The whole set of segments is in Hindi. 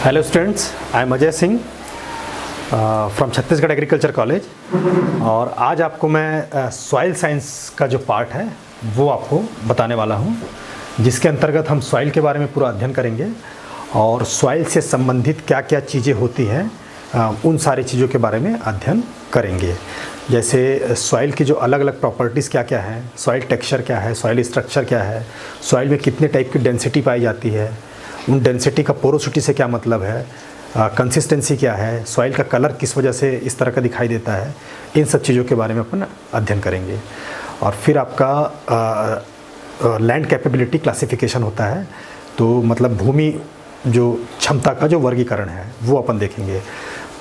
Hello students, I am Ajay Singh from Chhattisgarh agriculture college. और आज आपको मैं सॉइल साइंस का जो पार्ट है वो आपको बताने वाला हूँ, जिसके अंतर्गत हम सॉइल के बारे में पूरा अध्ययन करेंगे और सॉइल से संबंधित क्या क्या चीज़ें होती हैं उन सारी चीज़ों के बारे में अध्ययन करेंगे। जैसे सॉइल की जो अलग अलग प्रॉपर्टीज़ क्या क्या हैं, सॉइल टेक्सचर क्या है, सॉइल स्ट्रक्चर क्या है, सॉइल में कितने टाइप की डेंसिटी पाई जाती है, उन डेंसिटी का पोरोसिटी से क्या मतलब है, कंसिस्टेंसी क्या है, सॉइल का कलर किस वजह से इस तरह का दिखाई देता है, इन सब चीज़ों के बारे में अपन अध्ययन करेंगे। और फिर आपका लैंड कैपेबिलिटी क्लासिफिकेशन होता है, तो मतलब भूमि जो क्षमता का जो वर्गीकरण है वो अपन देखेंगे,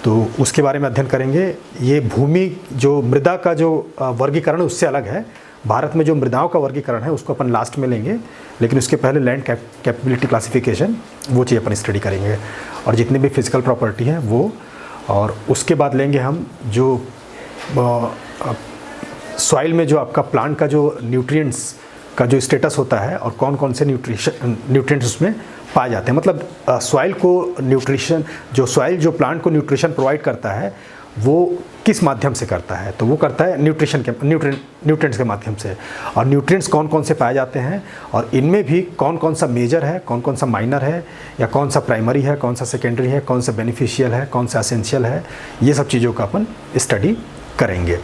तो उसके बारे में अध्ययन करेंगे। ये भूमि जो मृदा का जो वर्गीकरण है उससे अलग है। भारत में जो मृदाओं का वर्गीकरण है उसको अपन लास्ट में लेंगे, लेकिन उसके पहले लैंड कैपेबिलिटी क्लासिफिकेशन वो चीज़ अपन स्टडी करेंगे और जितने भी फिजिकल प्रॉपर्टी हैं वो। और उसके बाद लेंगे हम जो सॉइल में जो आपका प्लांट का जो न्यूट्रिएंट्स का जो स्टेटस होता है और कौन कौन से न्यूट्रिएंट्स उसमें पाए जाते हैं। मतलब सॉइल को न्यूट्रिशन जो प्लांट को न्यूट्रिशन प्रोवाइड करता है वो किस माध्यम से करता है, तो वो करता है न्यूट्रिएंट्स के माध्यम से। और न्यूट्रिएंट्स कौन कौन से पाए जाते हैं और इनमें भी कौन कौन सा मेजर है, कौन कौन सा माइनर है, या कौन सा प्राइमरी है, कौन सा सेकेंडरी है, कौन सा बेनिफिशियल है, कौन सा एसेंशियल है, ये सब चीज़ों का अपन स्टडी करेंगे।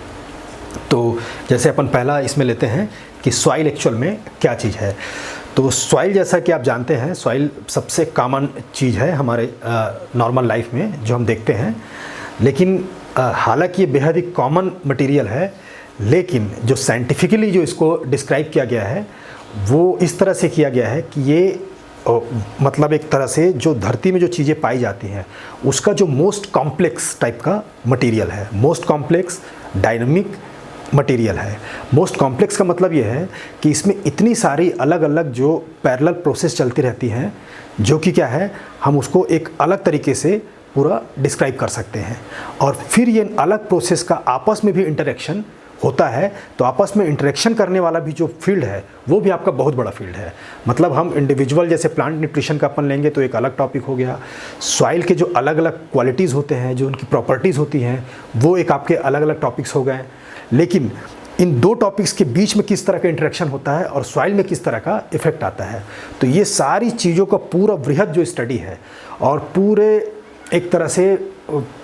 तो जैसे अपन पहला इसमें लेते हैं कि सॉइल एक्चुअल में क्या चीज़ है। तो सॉइल, जैसा कि आप जानते हैं, सॉइल सबसे कॉमन चीज़ है हमारे नॉर्मल लाइफ में जो हम देखते हैं। लेकिन हालांकि ये बेहद ही कॉमन मटेरियल है, लेकिन जो साइंटिफिकली जो इसको डिस्क्राइब किया गया है वो इस तरह से किया गया है कि ये मतलब एक तरह से जो धरती में जो चीज़ें पाई जाती हैं उसका जो मोस्ट कॉम्प्लेक्स टाइप का मटेरियल है, मोस्ट कॉम्प्लेक्स डायनामिक मटेरियल है। मोस्ट कॉम्प्लेक्स का मतलब ये है कि इसमें इतनी सारी अलग अलग जो पैरेलल प्रोसेस चलती रहती हैं, जो कि क्या है, हम उसको एक अलग तरीके से पूरा डिस्क्राइब कर सकते हैं। और फिर ये अलग प्रोसेस का आपस में भी इंटरेक्शन होता है, तो आपस में इंटरेक्शन करने वाला भी जो फील्ड है वो भी आपका बहुत बड़ा फील्ड है। मतलब हम इंडिविजुअल जैसे प्लांट न्यूट्रिशन का अपन लेंगे तो एक अलग टॉपिक हो गया। सॉइल के जो अलग अलग क्वालिटीज़ होते हैं, जो उनकी प्रॉपर्टीज़ होती हैं, वो एक आपके अलग अलग टॉपिक्स हो गए। लेकिन इन दो टॉपिक्स के बीच में किस तरह का इंटरेक्शन होता है और सॉइल में किस तरह का इफेक्ट आता है, तो ये सारी चीज़ों का पूरा वृहद जो स्टडी है और पूरे एक तरह से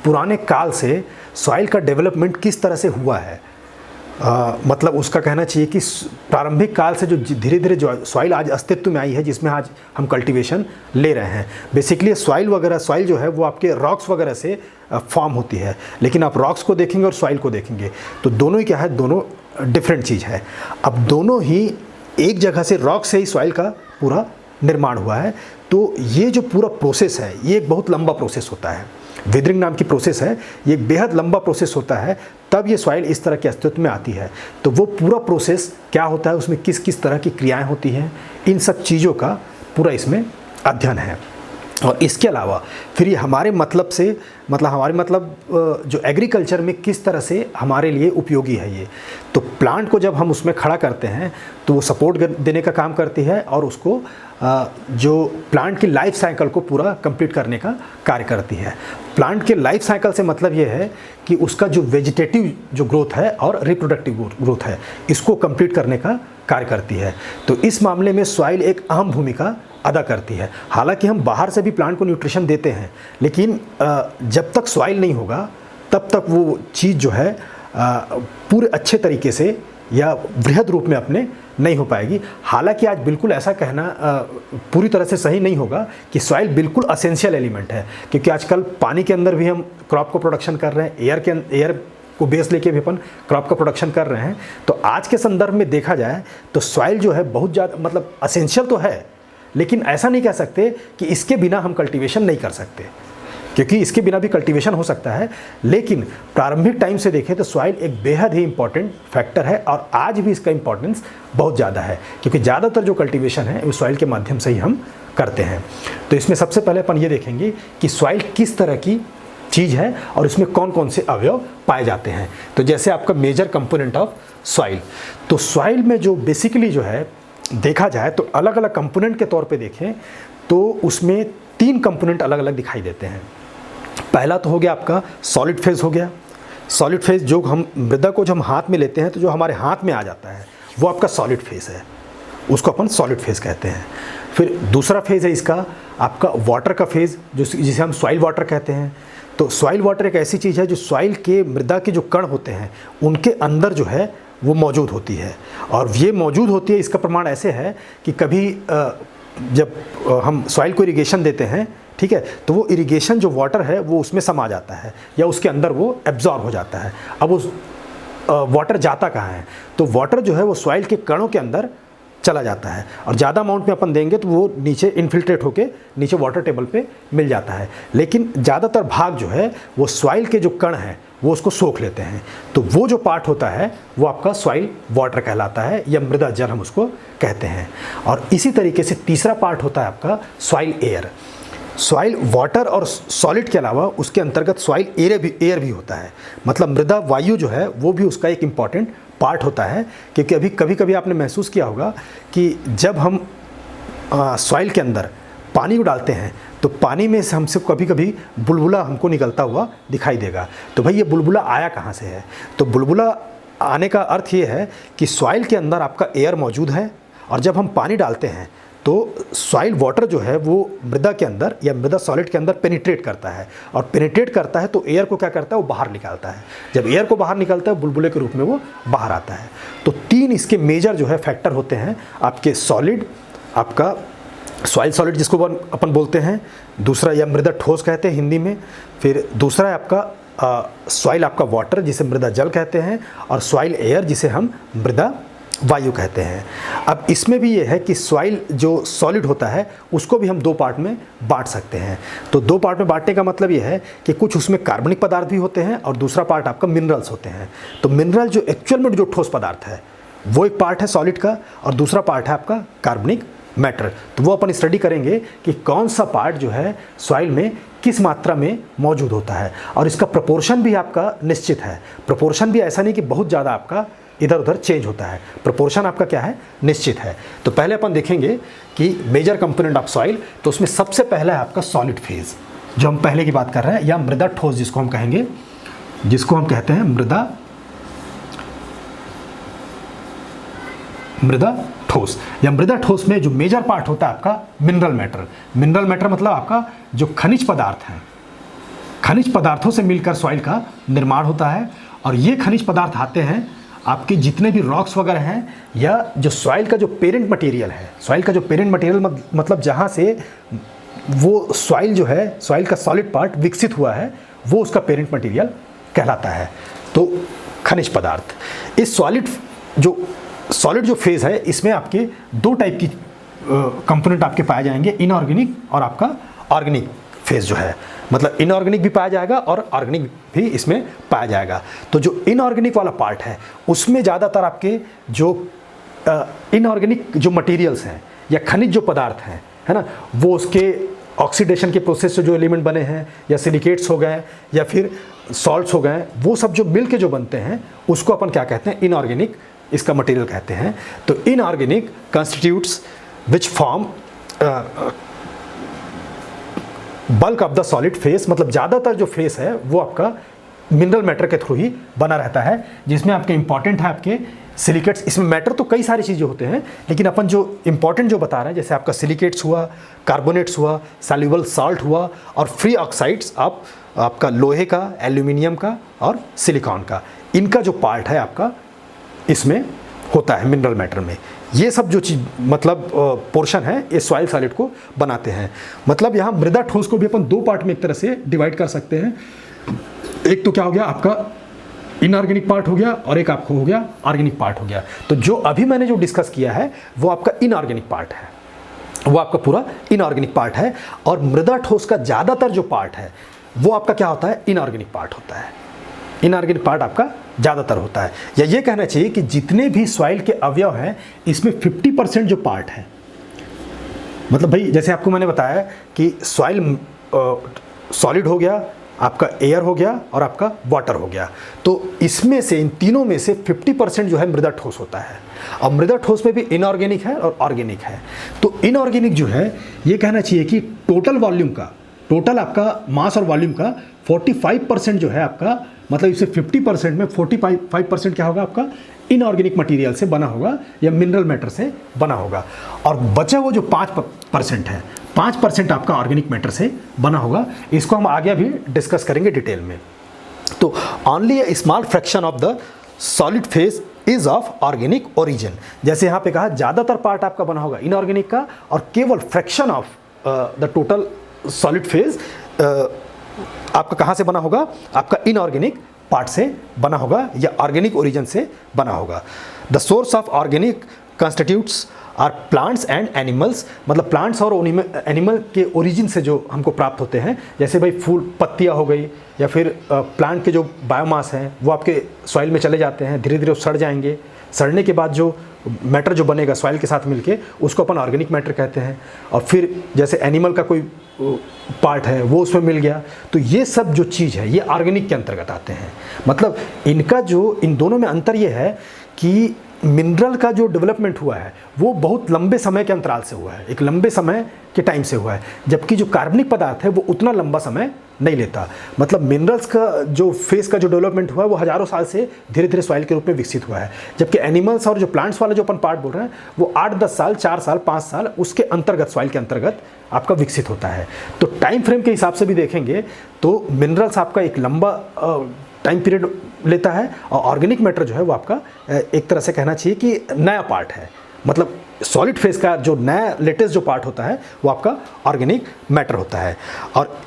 पुराने काल से सॉइल का डेवलपमेंट किस तरह से हुआ है, मतलब उसका कहना चाहिए कि प्रारंभिक काल से जो धीरे धीरे जो सॉइल आज अस्तित्व में आई है, जिसमें आज हम कल्टीवेशन ले रहे हैं। बेसिकली सॉइल जो है वो आपके रॉक्स वगैरह से फॉर्म होती है, लेकिन आप रॉक्स को देखेंगे और सॉइल को देखेंगे तो दोनों ही क्या है, दोनों डिफरेंट चीज़ है। अब दोनों ही एक जगह से, रॉक से ही सॉइल का पूरा निर्माण हुआ है। तो ये जो पूरा प्रोसेस है ये एक बहुत लंबा प्रोसेस होता है। विदरिंग नाम की प्रोसेस है, ये एक बेहद लंबा प्रोसेस होता है, तब ये सॉइल इस तरह के अस्तित्व में आती है। तो वो पूरा प्रोसेस क्या होता है, उसमें किस किस तरह की क्रियाएं होती हैं, इन सब चीज़ों का पूरा इसमें अध्ययन है। और इसके अलावा फिर ये हमारे मतलब जो एग्रीकल्चर में किस तरह से हमारे लिए उपयोगी है ये। तो प्लांट को जब हम उसमें खड़ा करते हैं तो वो सपोर्ट देने का काम करती है और उसको जो प्लांट की लाइफ साइकिल को पूरा कंप्लीट करने का कार्य करती है। प्लांट के लाइफ साइकिल से मतलब ये है कि उसका जो वेजिटेटिव जो ग्रोथ है और रिप्रोडक्टिव ग्रोथ है, इसको कंप्लीट करने का कार्य करती है। तो इस मामले में सॉइल एक अहम भूमिका अदा करती है। हालांकि हम बाहर से भी प्लांट को न्यूट्रिशन देते हैं, लेकिन जब तक सॉइल नहीं होगा तब तक वो चीज़ जो है पूरे अच्छे तरीके से या वृहद रूप में अपने नहीं हो पाएगी। हालांकि आज बिल्कुल ऐसा कहना पूरी तरह से सही नहीं होगा कि सॉइल बिल्कुल असेंशियल एलिमेंट है, क्योंकि आजकल पानी के अंदर भी हम क्रॉप को प्रोडक्शन कर रहे हैं, एयर को बेस लेके भी अपन क्रॉप का प्रोडक्शन कर रहे हैं। तो आज के संदर्भ में देखा जाए तो सॉइल जो है बहुत ज़्यादा मतलब असेंशियल तो है, लेकिन ऐसा नहीं कह सकते कि इसके बिना हम कल्टीवेशन नहीं कर सकते, क्योंकि इसके बिना भी कल्टीवेशन हो सकता है। लेकिन प्रारंभिक टाइम से देखें तो सॉइल एक बेहद ही इंपॉर्टेंट फैक्टर है और आज भी इसका इंपॉर्टेंस बहुत ज़्यादा है, क्योंकि ज़्यादातर जो कल्टीवेशन है वो सॉइल के माध्यम से ही हम करते हैं। तो इसमें सबसे पहले अपन ये देखेंगे कि सॉइल किस तरह की चीज़ है और इसमें कौन कौन से अवयव पाए जाते हैं। तो जैसे आपका मेजर कंपोनेंट ऑफ सॉइल, तो सॉइल में जो बेसिकली जो है देखा जाए तो अलग अलग कंपोनेंट के तौर पे देखें तो उसमें तीन कंपोनेंट अलग अलग दिखाई देते हैं। पहला तो हो गया आपका सॉलिड फेज हो गया। सॉलिड फेज जो हम मृदा को जो हम हाथ में लेते हैं तो जो हमारे हाथ में आ जाता है वो आपका सॉलिड फेज है, उसको अपन सॉलिड फेज कहते हैं। फिर दूसरा फेज है इसका आपका वाटर का फेज, जिसे हम सॉइल वाटर कहते हैं। तो सॉइल वाटर एक ऐसी चीज़ है जो सॉइल के मृदा के जो कण होते हैं उनके अंदर जो है वो मौजूद होती है, और ये मौजूद होती है। इसका प्रमाण ऐसे है कि कभी जब हम सॉइल को इरिगेशन देते हैं, ठीक है, तो वो इरिगेशन जो वाटर है वो उसमें समा जाता है या उसके अंदर वो एब्जॉर्ब हो जाता है। अब उस वाटर जाता कहाँ है, तो वाटर जो है वो सॉइल के कणों के अंदर चला जाता है, और ज़्यादा अमाउंट में अपन देंगे तो वो नीचे इन्फिल्ट्रेट होके नीचे वाटर टेबल पे मिल जाता है। लेकिन ज़्यादातर भाग जो है वो सॉइल के जो कण हैं वो उसको सोख लेते हैं। तो वो जो पार्ट होता है वो आपका सॉइल वाटर कहलाता है, या मृदा जल हम उसको कहते हैं। और इसी तरीके से तीसरा पार्ट होता है आपका सॉइल एयर। सॉइल वाटर और सॉलिड के अलावा उसके अंतर्गत सॉइल एयर भी होता है। मतलब मृदा वायु जो है वो भी उसका एक इम्पॉर्टेंट पार्ट होता है, क्योंकि अभी कभी कभी आपने महसूस किया होगा कि जब हम सॉइल के अंदर पानी को डालते हैं तो पानी में से हमसे कभी कभी बुलबुला हमको निकलता हुआ दिखाई देगा। तो भाई ये बुलबुला आया कहाँ से है, तो बुलबुला आने का अर्थ ये है कि सॉइल के अंदर आपका एयर मौजूद है, और जब हम पानी डालते हैं तो सॉइल वाटर जो है वो मृदा के अंदर या मृदा सॉलिड के अंदर पेनिट्रेट करता है, और पेनिट्रेट करता है तो एयर को क्या करता है, वो बाहर निकालता है। जब एयर को बाहर निकालता है बुलबुले के रूप में वो बाहर आता है। तो तीन इसके मेजर जो है फैक्टर होते हैं आपके सॉलिड, आपका सॉइल सॉलिड जिसको अपन बोलते हैं, दूसरा या मृदा ठोस कहते हैं हिंदी में, फिर दूसरा है आपका सॉइल आपका वाटर जिसे मृदा जल कहते हैं, और सॉइल एयर जिसे हम मृदा वायु कहते हैं। अब इसमें भी ये है कि सॉइल जो सॉलिड होता है उसको भी हम दो पार्ट में बांट सकते हैं। तो दो पार्ट में बांटने का मतलब ये है कि कुछ उसमें कार्बनिक पदार्थ भी होते हैं और दूसरा पार्ट आपका मिनरल्स होते हैं। तो मिनरल जो एक्चुअल में जो ठोस पदार्थ है वो एक पार्ट है सॉलिड का, और दूसरा पार्ट है आपका कार्बनिक मैटर। तो वो अपन स्टडी करेंगे कि कौन सा पार्ट जो है सॉइल में किस मात्रा में मौजूद होता है, और इसका प्रोपोर्शन भी आपका निश्चित है। प्रोपोर्शन भी ऐसा नहीं कि बहुत ज़्यादा आपका इधर उधर चेंज होता है, प्रोपोर्शन आपका क्या है, निश्चित है। तो पहले अपन देखेंगे कि मेजर कंपोनेंट ऑफ सॉइल, तो उसमें सबसे पहला है आपका सॉलिड फेज जो हम पहले की बात कर रहे हैं, या मृदा ठोस जिसको हम कहेंगे, जिसको हम कहते हैं मृदा ठोस। या मृदा ठोस में जो मेजर पार्ट होता है आपका मिनरल मैटर। मिनरल मैटर मतलब आपका जो खनिज पदार्थ हैं, खनिज पदार्थों से मिलकर सॉइल का निर्माण होता है, और ये खनिज पदार्थ आते हैं आपके जितने भी रॉक्स वगैरह हैं, या जो सॉइल का जो पेरेंट मटेरियल है। सॉइल का जो पेरेंट मटेरियल मतलब जहाँ से वो सॉइल जो है, सॉइल का सॉलिड पार्ट विकसित हुआ है, वो उसका पेरेंट मटेरियल कहलाता है। तो खनिज पदार्थ, इस सॉलिड जो फेज है इसमें आपके दो टाइप की कंपोनेंट आपके पाए जाएंगे, इनऑर्गेनिक और आपका ऑर्गेनिक फेज जो है। मतलब इनऑर्गेनिक भी पाया जाएगा और ऑर्गेनिक भी इसमें पाया जाएगा। तो जो इनऑर्गेनिक वाला पार्ट है उसमें ज़्यादातर आपके जो इनऑर्गेनिक जो मटेरियल्स हैं या खनिज जो पदार्थ हैं, है ना, वो उसके ऑक्सीडेशन के प्रोसेस से जो एलिमेंट बने हैं, या सिलिकेट्स हो गए या फिर सॉल्ट्स हो गए, वो सब जो मिल के जो बनते हैं उसको अपन क्या कहते हैं, इनऑर्गेनिक इसका मटेरियल कहते हैं। तो inorganic constitutes which form bulk of the solid phase. मतलब ज़्यादातर जो फेस है वो आपका मिनरल मैटर के थ्रू ही बना रहता है, जिसमें आपके इंपॉर्टेंट है आपके सिलिकेट्स। इसमें मैटर तो कई सारी चीज़ें होते हैं, लेकिन अपन जो इंपॉर्टेंट जो बता रहे हैं, जैसे आपका सिलिकेट्स हुआ, कार्बोनेट्स हुआ, सॉल्युबल साल्ट हुआ, और फ्री ऑक्साइड्स आपका लोहे का, एल्यूमिनियम का और सिलिकॉन का, इनका जो पार्ट है आपका इसमें होता है मिनरल मैटर में। ये सब जो चीज़ मतलब पोर्शन है ये सॉइल सॉलिड को बनाते हैं। मतलब यहाँ मृदा ठोस को भी अपन दो पार्ट में एक तरह से डिवाइड कर सकते हैं। एक तो क्या हो गया आपका इनऑर्गेनिक पार्ट हो गया, और एक आपको हो गया ऑर्गेनिक पार्ट हो गया। तो जो अभी मैंने जो डिस्कस किया है वो आपका इनऑर्गेनिक पार्ट है, वो आपका पूरा इनऑर्गेनिक पार्ट है। और मृदा ठोस का ज़्यादातर जो पार्ट है वो आपका क्या होता है, इनऑर्गेनिक पार्ट होता है। इनऑर्गेनिक पार्ट आपका ज़्यादातर होता है, या ये कहना चाहिए कि जितने भी सॉइल के अवयव हैं इसमें 50% जो पार्ट है, मतलब भाई जैसे आपको मैंने बताया कि सॉइल सॉलिड हो गया, आपका एयर हो गया और आपका वाटर हो गया। तो इसमें से, इन तीनों में से 50% जो है मृदा ठोस होता है। और मृदा ठोस में भी इनऑर्गेनिक है और ऑर्गेनिक है। तो इनऑर्गेनिक जो है, ये कहना चाहिए कि टोटल वॉल्यूम का, टोटल आपका मास और वॉल्यूम का 45% जो है आपका, मतलब इसे 50% में 45% क्या होगा आपका इनऑर्गेनिक मटेरियल से बना होगा या मिनरल मैटर से बना होगा। और बचा वो जो 5% है, 5% आपका ऑर्गेनिक मैटर से बना होगा। इसको हम आगे भी डिस्कस करेंगे डिटेल में। तो only a small fraction of the solid phase is of organic origin. जैसे यहाँ पे कहा ज़्यादातर पार्ट आपका बना होगा इनऑर्गेनिक का, और केवल fraction of the total solid phase आपका कहाँ से बना होगा, आपका इनऑर्गेनिक पार्ट से बना होगा या ऑर्गेनिक ओरिजिन से बना होगा। The source of organic constituents are plants and animals, मतलब प्लांट्स और एनिमल के ओरिजिन से जो हमको प्राप्त होते हैं, जैसे भाई फूल पत्तियाँ हो गई, या फिर प्लांट के जो बायोमास हैं वो आपके सॉइल में चले जाते हैं, धीरे धीरे वो सड़ जाएंगे। सड़ने के बाद जो मैटर जो बनेगा सॉइल के साथ मिलके, उसको अपन ऑर्गेनिक मैटर कहते हैं। और फिर जैसे एनिमल का कोई पार्ट है वो उसमें मिल गया, तो ये सब जो चीज़ है ये ऑर्गेनिक के अंतर्गत आते हैं। मतलब इनका जो, इन दोनों में अंतर ये है कि मिनरल का जो डेवलपमेंट हुआ है वो बहुत लंबे समय के अंतराल से हुआ है, एक लंबे समय के टाइम से हुआ है, जबकि जो कार्बनिक पदार्थ है वो उतना लंबा समय नहीं लेता। मतलब मिनरल्स का जो फेस का जो डेवलपमेंट हुआ है वो हज़ारों साल से धीरे धीरे सॉइल के रूप में विकसित हुआ है, जबकि एनिमल्स और जो प्लांट्स वाला जो अपन पार्ट बोल रहे हैं वो 8-10 साल, 4 साल, 5 साल उसके अंतर्गत, सॉइल के अंतर्गत आपका विकसित होता है। तो टाइम फ्रेम के हिसाब से भी देखेंगे तो मिनरल्स आपका एक लंबा टाइम पीरियड लेता है, और ऑर्गेनिक मैटर जो है वो आपका एक तरह से कहना चाहिए कि नया पार्ट है। मतलब सॉलिड फेज का जो नया लेटेस्ट जो पार्ट होता है वो आपका ऑर्गेनिक मैटर होता है। और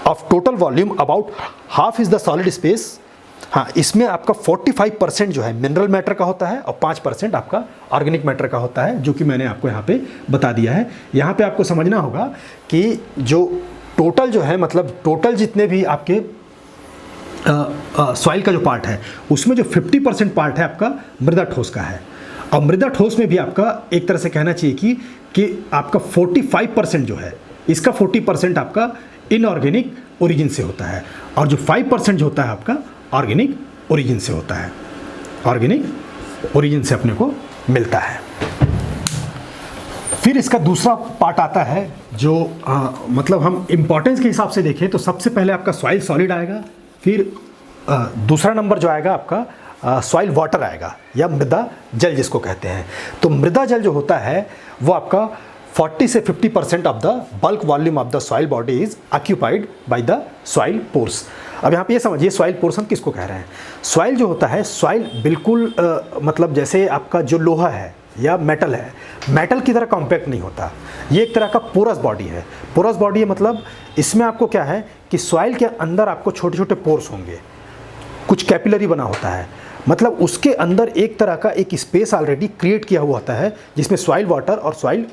of total volume about half is the solid space. हाँ, इसमें आपका 45% जो है मिनरल मैटर का होता है और 5% आपका ऑर्गेनिक मैटर का होता है, जो कि मैंने आपको यहाँ पे बता दिया है। यहाँ पे आपको समझना होगा कि जो टोटल जो है, मतलब टोटल जितने भी आपके सॉइल का जो पार्ट है उसमें जो 50% पार्ट है आपका मृदा ठोस का है। और मृदा ठोस में भी आपका एक तरह से कहना चाहिए कि आपका 45% जो है, इसका 40% आपका इनऑर्गेनिक ओरिजिन से होता है, और जो 5% जो होता है आपका ऑर्गेनिक ओरिजिन से होता है, ऑर्गेनिक ओरिजिन से अपने को मिलता है। फिर इसका दूसरा पार्ट आता है जो मतलब हम इम्पोर्टेंस के हिसाब से देखें तो सबसे पहले आपका सॉइल सॉलिड आएगा, फिर दूसरा नंबर जो आएगा आपका सॉइल वाटर आएगा या मृदा जल जिसको कहते हैं। तो मृदा जल जो होता है वो आपका 40 से 50% of the bulk volume of the soil body is occupied by the soil pores. अब यहाँ पे ये समझिए सॉइल पोर्स हम किसको कह रहे हैं। सॉइल जो होता है, सॉइल बिल्कुल मतलब जैसे आपका जो लोहा है या मेटल है, मेटल की तरह कॉम्पैक्ट नहीं होता। ये एक तरह का पोरस बॉडी है। पोरस बॉडी है मतलब इसमें आपको क्या है कि सॉइल के अंदर आपको छोटे छोटे पोर्स होंगे, कुछ कैपिलरी बना होता है, मतलब उसके अंदर एक तरह का एक स्पेस ऑलरेडी क्रिएट किया हुआ होता है जिसमें सॉइल वाटर और सॉइल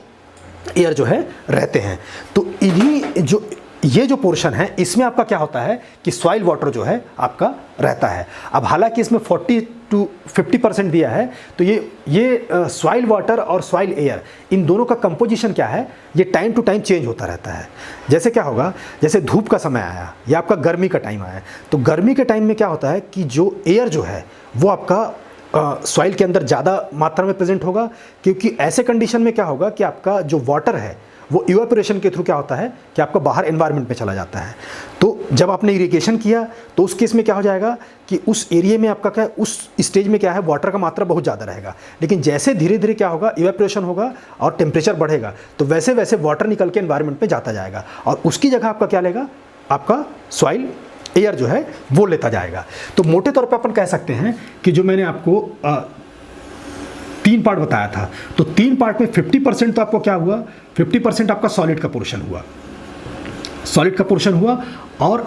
एयर जो है रहते हैं। तो इन्हीं जो ये जो पोर्शन है इसमें आपका क्या होता है कि सॉइल वाटर जो है आपका रहता है। अब हालांकि इसमें 40 to 50% दिया है, तो ये सॉइल वाटर और सॉइल एयर इन दोनों का कंपोजिशन क्या है, ये टाइम टू टाइम चेंज होता रहता है। जैसे क्या होगा, जैसे धूप का समय आया या आपका गर्मी का टाइम आया, तो गर्मी के टाइम में क्या होता है कि जो एयर जो है वो आपका सॉइल के अंदर ज़्यादा मात्रा में प्रेजेंट होगा, क्योंकि ऐसे कंडीशन में क्या होगा कि आपका जो वाटर है वो इवेपोरेशन के थ्रू क्या होता है कि आपका बाहर एनवायरनमेंट में चला जाता है। तो जब आपने इरिगेशन किया तो उस केस में क्या हो जाएगा कि उस एरिया में आपका क्या है, उस स्टेज में क्या है, वाटर का मात्रा बहुत ज़्यादा रहेगा। लेकिन जैसे धीरे धीरे क्या होगा, इवेपोरेशन होगा और टेम्परेचर बढ़ेगा, तो वैसे वैसे वाटर निकल के एनवायरनमेंट में जाता जाएगा और उसकी जगह आपका क्या लेगा, आपका सॉइल एयर जो है वो लेता जाएगा। तो मोटे तौर पे अपन कह सकते हैं कि जो मैंने आपको 3 पार्ट बताया था, तो 3 पार्ट में 50% तो आपको क्या हुआ, 50% आपका सॉलिड का पोर्शन हुआ, सॉलिड का पोर्शन हुआ। और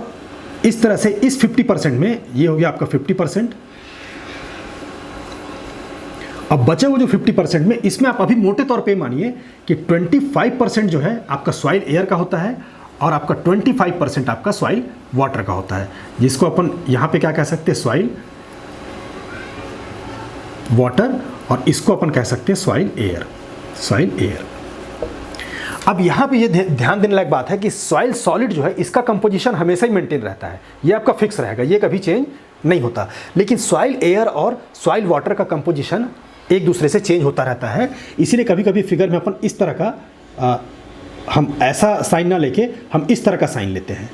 इस तरह से इस 50% में ये हो गया आपका 50%। अब बचे वो जो 50% में, इसमें आप अभी मोटे तौर पे मानिए कि 25% जो है आपका सॉइल एयर का होता है और आपका 25% आपका सॉइल वाटर का होता है, जिसको अपन यहाँ पे क्या कह सकते हैं, सॉइल वाटर, और इसको अपन कह सकते हैं सॉइल एयर, सॉइल एयर। अब यहाँ पे ये ध्यान देने लायक बात है कि सॉइल सॉलिड जो है इसका कंपोजिशन हमेशा ही मेंटेन रहता है, ये आपका फिक्स रहेगा, ये कभी चेंज नहीं होता। लेकिन सॉइल एयर और सॉइल वाटर का कंपोजिशन एक दूसरे से चेंज होता रहता है। इसीलिए कभी कभी फिगर में अपन इस तरह का हम ऐसा साइन ना लेके हम इस तरह का साइन लेते हैं,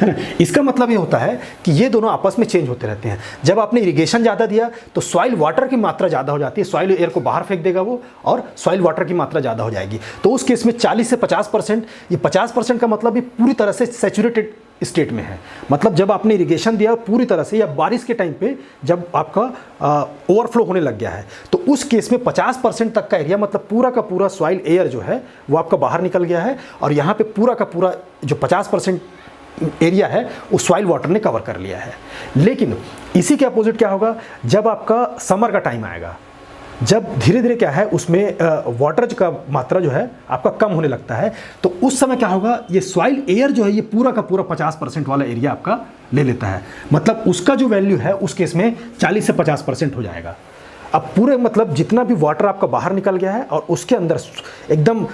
है ना। इसका मतलब ये होता है कि ये दोनों आपस में चेंज होते रहते हैं। जब आपने इरिगेशन ज़्यादा दिया तो सॉइल वाटर की मात्रा ज़्यादा हो जाती है, सॉइल एयर को बाहर फेंक देगा वो, और सॉइल वाटर की मात्रा ज़्यादा हो जाएगी। तो उस केस में 40 से 50%, ये 50% का मतलब ये पूरी तरह से सैचुरेटेड स्टेट में है। मतलब जब आपने इरिगेशन दिया पूरी तरह से, या बारिश के टाइम पे जब आपका ओवरफ्लो होने लग गया है, तो उस केस में 50% तक का एरिया, मतलब पूरा का पूरा सॉइल एयर जो है वो आपका बाहर निकल गया है, और यहाँ पे पूरा का पूरा जो 50% एरिया है वो सॉइल वाटर ने कवर कर लिया है। लेकिन इसी के अपोजिट क्या होगा, जब आपका समर का टाइम आएगा, जब धीरे धीरे क्या है उसमें वाटर का मात्रा जो है आपका कम होने लगता है, तो उस समय क्या होगा, ये सॉइल एयर जो है ये पूरा का पूरा 50% वाला एरिया आपका ले लेता है। मतलब उसका जो वैल्यू है उस केस में 40 से 50% हो जाएगा। अब पूरे मतलब जितना भी वाटर आपका बाहर निकल गया है और उसके अंदर एकदम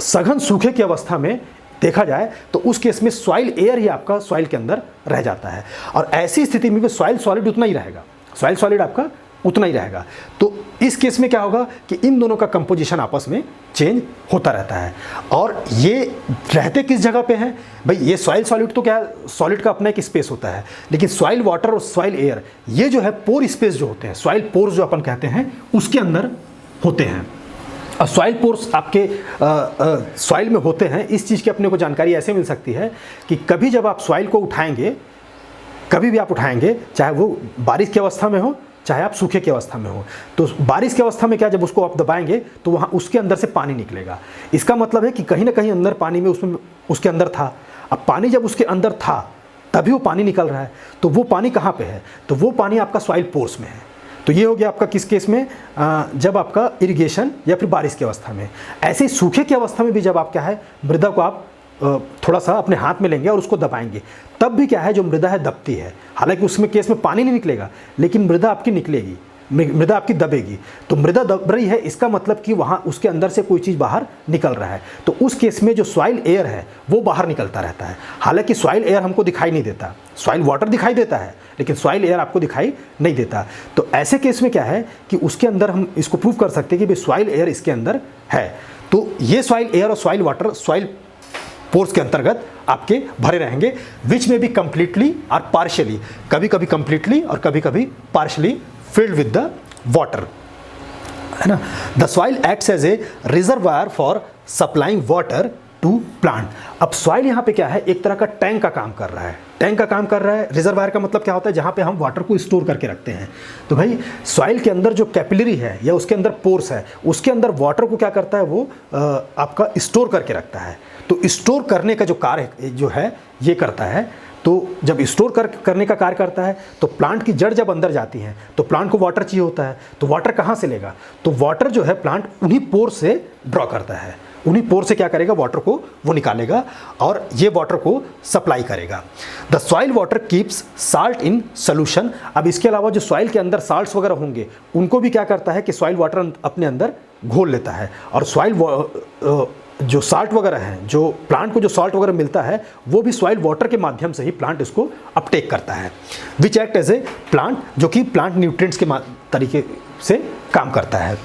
सघन सूखे की अवस्था में देखा जाए तो उस केस में सॉइल एयर ही आपका सॉइल के अंदर रह जाता है। और ऐसी स्थिति में भी सॉइल सॉलिड उतना ही रहेगा, सॉइल सॉलिड आपका उतना ही रहेगा। तो इस केस में क्या होगा कि इन दोनों का कंपोजिशन आपस में चेंज होता रहता है। और ये रहते किस जगह पे हैं भाई, ये सॉइल सॉलिड तो क्या है, सॉलिड का अपना एक स्पेस होता है, लेकिन सॉइल वाटर और सॉइल एयर ये जो है पोर स्पेस जो होते हैं, सॉइल पोर्स जो अपन कहते हैं उसके अंदर होते हैं। और सॉइल पोर्स आपके सॉइल में होते हैं। इस चीज़ की अपने को जानकारी ऐसे मिल सकती है कि कभी जब आप सॉइल को उठाएंगे, कभी भी आप उठाएंगे, चाहे वो बारिश की अवस्था में हो चाहे आप सूखे की अवस्था में हो, तो बारिश की अवस्था में क्या, जब उसको आप दबाएंगे तो वहाँ उसके अंदर से पानी निकलेगा। इसका मतलब है कि कहीं ना कहीं अंदर पानी में उसमें उसके अंदर था। अब पानी जब उसके अंदर था तभी वो पानी निकल रहा है, तो वो पानी कहाँ पे है, तो वो पानी आपका सॉइल पोर्स में है। तो ये हो गया आपका किस केस में, जब आपका इरिगेशन या फिर बारिश की अवस्था में। ऐसे ही सूखे की अवस्था में भी जब आप क्या है मृदा को आप थोड़ा सा अपने हाथ में लेंगे और उसको दबाएंगे, तब भी क्या है जो मृदा है दबती है। हालांकि उसमें केस में पानी नहीं निकलेगा, लेकिन मृदा आपकी निकलेगी, मृदा आपकी दबेगी। तो मृदा दब रही है, इसका मतलब कि वहाँ उसके अंदर से कोई चीज़ बाहर निकल रहा है। तो उस केस में जो सॉइल एयर है वो बाहर निकलता रहता है। हालांकि सॉइल एयर हमको दिखाई नहीं देता, सॉइल वाटर दिखाई देता है, लेकिन सॉइल एयर आपको दिखाई नहीं देता। तो ऐसे केस में क्या है कि उसके अंदर हम इसको प्रूव कर सकते हैं कि भाई सॉइल एयर इसके अंदर है। तो ये सॉइल एयर और सॉइल वाटर सॉइल पोर्स के अंतर्गत आपके भरे रहेंगे, विच में भी कंप्लीटली और पार्शियली, कभी कभी कंप्लीटली और कभी कभी partially filled with the water, है ना। The soil acts as a reservoir for supplying water to plant. अब सॉइल यहाँ पे क्या है, एक तरह का टैंक का काम कर रहा है, टैंक का काम कर रहा है। रिजर्वायर का मतलब क्या होता है, जहाँ पे हम वाटर को स्टोर करके रखते हैं। तो भाई सॉइल के अंदर जो कैपिलरी है या उसके अंदर पोर्स है, उसके अंदर वाटर को क्या करता है, वो आपका स्टोर करके रखता है। तो स्टोर करने का जो कार्य जो है ये करता है। तो जब स्टोर करने का कार्य करता है तो प्लांट की जड़ जब अंदर जाती है तो प्लांट को वाटर चाहिए होता है। तो वाटर कहाँ से लेगा, तो वाटर जो है प्लांट उन्हीं पोर से ड्रॉ करता है, उन्हीं पोर से क्या करेगा, वाटर को वो निकालेगा और ये वाटर को सप्लाई करेगा। The soil water keeps salt in solution. अब इसके अलावा जो सॉइल के अंदर साल्ट्स वगैरह होंगे उनको भी क्या करता है कि सॉइल वाटर अपने अंदर घोल लेता है। और सॉइल जो साल्ट वगैरह हैं, जो प्लांट को जो साल्ट वगैरह मिलता है वो भी सॉइल वाटर के माध्यम से ही प्लांट इसको अपटेक करता है, which act as a plant, जो कि प्लांट न्यूट्रिएंट्स के तरीके से काम करता है।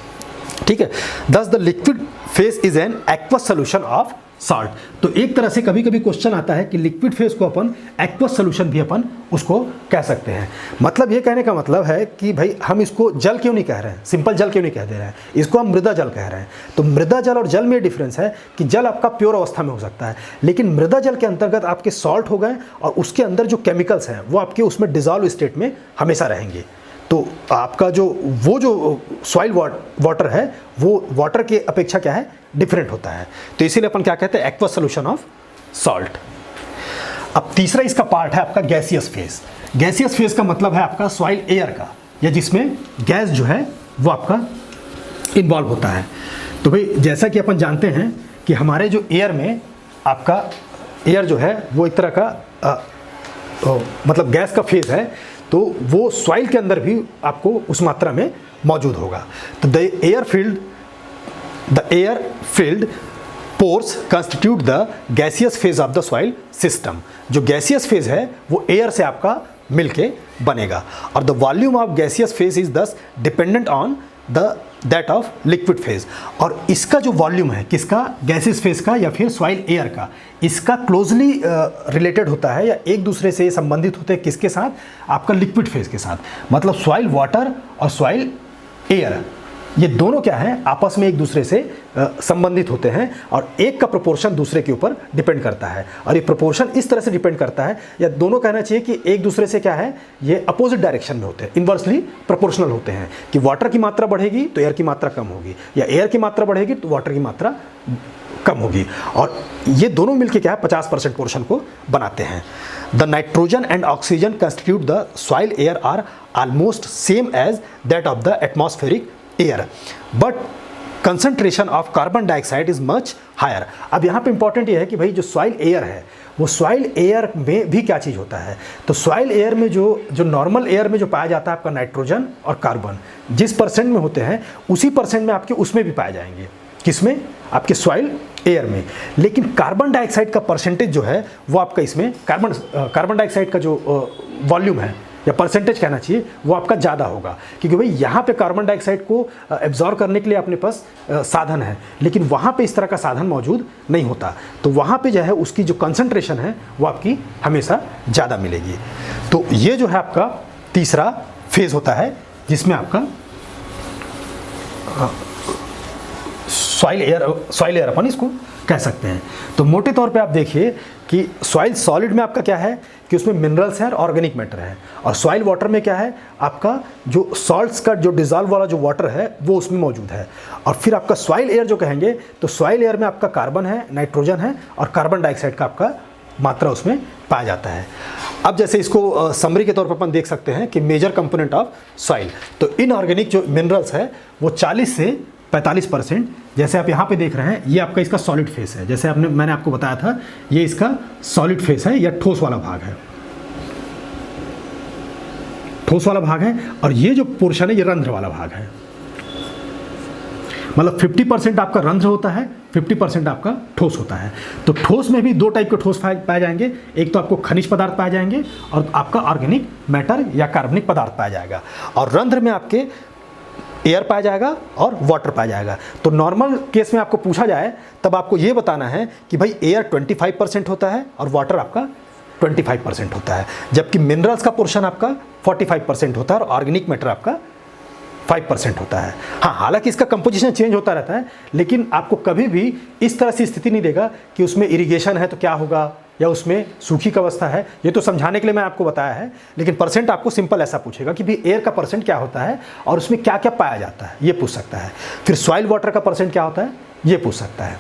ठीक है। दस the liquid phase is an aqueous solution of salt. तो एक तरह से कभी कभी क्वेश्चन आता है कि लिक्विड फेज को अपन एक्वस सोल्यूशन भी अपन उसको कह सकते हैं। मतलब ये कहने का मतलब है कि भाई हम इसको जल क्यों नहीं कह रहे हैं, सिंपल जल क्यों नहीं कह दे रहे हैं, इसको हम मृदा जल कह रहे हैं। तो मृदा जल और जल में डिफरेंस है कि जल आपका प्योर अवस्था में हो सकता है, लेकिन मृदा जल के अंतर्गत आपके सॉल्ट हो गए और उसके अंदर जो केमिकल्स हैं वो आपके उसमें डिजॉल्व स्टेट में हमेशा रहेंगे। तो आपका जो सॉइल वाटर है वो वाटर के अपेक्षा क्या है, डिफरेंट होता है। तो इसीलिए अपन क्या कहते हैं, एक्वस सोल्यूशन ऑफ सॉल्ट। अब तीसरा इसका पार्ट है आपका गैसियस फेज। गैसियस फेज का मतलब है आपका सॉइल एयर का, या जिसमें गैस जो है वो आपका इन्वॉल्व होता है। तो भाई जैसा कि अपन जानते हैं कि हमारे जो एयर में आपका एयर जो है वो एक तरह का मतलब गैस का फेज है, तो वो सॉइल के अंदर भी आपको उस मात्रा में मौजूद होगा। तो the air filled pores constitute the gaseous phase of the soil system. जो गैसियस फेज है वो एयर से आपका मिलके बनेगा, और the volume of gaseous phase is thus dependent on the that of liquid phase. और इसका जो वॉल्यूम है किसका, गैसियस फेज का या फिर सॉइल एयर का, इसका क्लोजली रिलेटेड होता है या एक दूसरे से संबंधित होते हैं किसके साथ, आपका लिक्विड फेज के साथ। मतलब सॉइल वाटर और सॉइल एयर ये दोनों क्या हैं, आपस में एक दूसरे से संबंधित होते हैं, और एक का प्रोपोर्शन दूसरे के ऊपर डिपेंड करता है। और ये प्रोपोर्शन इस तरह से डिपेंड करता है, या दोनों कहना चाहिए कि एक दूसरे से क्या है, ये अपोजिट डायरेक्शन में होते हैं, इन्वर्सली प्रोपोर्शनल होते हैं, कि वाटर की मात्रा बढ़ेगी तो एयर की मात्रा कम होगी, या एयर की मात्रा बढ़ेगी तो वाटर की मात्रा कम होगी। और ये दोनों मिलकर क्या है, 50% पोर्शन को बनाते हैं। The nitrogen and oxygen constitute the soil air are almost same as that of the atmospheric air, but concentration of carbon dioxide is much higher. अब यहाँ पे इंपॉर्टेंट ये है कि भाई जो सॉइल एयर है वो सॉइल एयर में भी क्या चीज़ होता है, तो सॉइल एयर में जो नॉर्मल एयर में जो पाया जाता है आपका नाइट्रोजन और कार्बन, जिस परसेंट में होते हैं उसी परसेंट में आपके उसमें भी पाए जाएंगे, किसमें, आपके सॉइल एयर में। लेकिन कार्बन डाइऑक्साइड का परसेंटेज जो है वो आपका इसमें कार्बन डाइऑक्साइड का जो वॉल्यूम है या परसेंटेज कहना चाहिए वो आपका ज़्यादा होगा, क्योंकि भाई यहाँ पे कार्बन डाइऑक्साइड को एब्जॉर्ब करने के लिए अपने पास साधन है, लेकिन वहाँ पे इस तरह का साधन मौजूद नहीं होता। तो वहाँ पे जो है उसकी जो कंसंट्रेशन है वो आपकी हमेशा ज़्यादा मिलेगी। तो ये जो है आपका तीसरा फेज़ होता है जिसमें आपका सॉइल एयर अपन इसको कह सकते हैं। तो मोटे तौर पे आप देखिए कि सॉइल सॉलिड में आपका क्या है कि उसमें मिनरल्स हैं और ऑर्गेनिक मैटर है, और सॉइल वाटर में क्या है, आपका जो सॉल्ट्स का जो डिजॉल्व वाला जो वाटर है वो उसमें मौजूद है। और फिर आपका सॉइल एयर जो कहेंगे तो सॉइल एयर में आपका कार्बन है, नाइट्रोजन है और कार्बन डाइऑक्साइड का आपका मात्रा उसमें पाया जाता है। अब जैसे इसको समरी के तौर पर अपन देख सकते हैं कि मेजर कंपोनेंट ऑफ सॉइल, तो इनऑर्गेनिक जो मिनरल्स है वो 40 से 45%, जैसे आप यहाँ पे देख रहे हैं ये आपका इसका सॉलिड फेस है, जैसे मैंने आपको बताया था ये इसका सॉलिड फेस है या ठोस वाला भाग है, ठोस वाला भाग है, और ये जो पोर्शन है ये रंध्र वाला भाग है। मतलब 50% आपका रंध्र होता है, 50% आपका ठोस होता है। तो ठोस में भी दो टाइप के ठोस पाए जाएंगे, एक तो आपको खनिज पदार्थ पाए जाएंगे और आपका ऑर्गेनिक मैटर या कार्बनिक पदार्थ पाया जाएगा, और रंध्र में आपके एयर पाया जाएगा और वाटर पाया जाएगा। तो नॉर्मल केस में आपको पूछा जाए तब आपको ये बताना है कि भाई एयर 25% होता है और वाटर आपका 25% होता है, जबकि मिनरल्स का पोर्शन आपका 45% होता है और ऑर्गेनिक मैटर आपका 5% होता है। हाँ, हालांकि इसका कंपोजिशन चेंज होता रहता है, लेकिन आपको कभी भी इस तरह से स्थिति नहीं देगा कि उसमें इरिगेशन है तो क्या होगा या उसमें सूखी की अवस्था है। ये तो समझाने के लिए मैं आपको बताया है, लेकिन परसेंट आपको सिंपल ऐसा पूछेगा कि भी एयर का परसेंट क्या होता है और उसमें क्या क्या पाया जाता है, ये पूछ सकता है। फिर सॉइल वाटर का परसेंट क्या होता है, ये पूछ सकता है।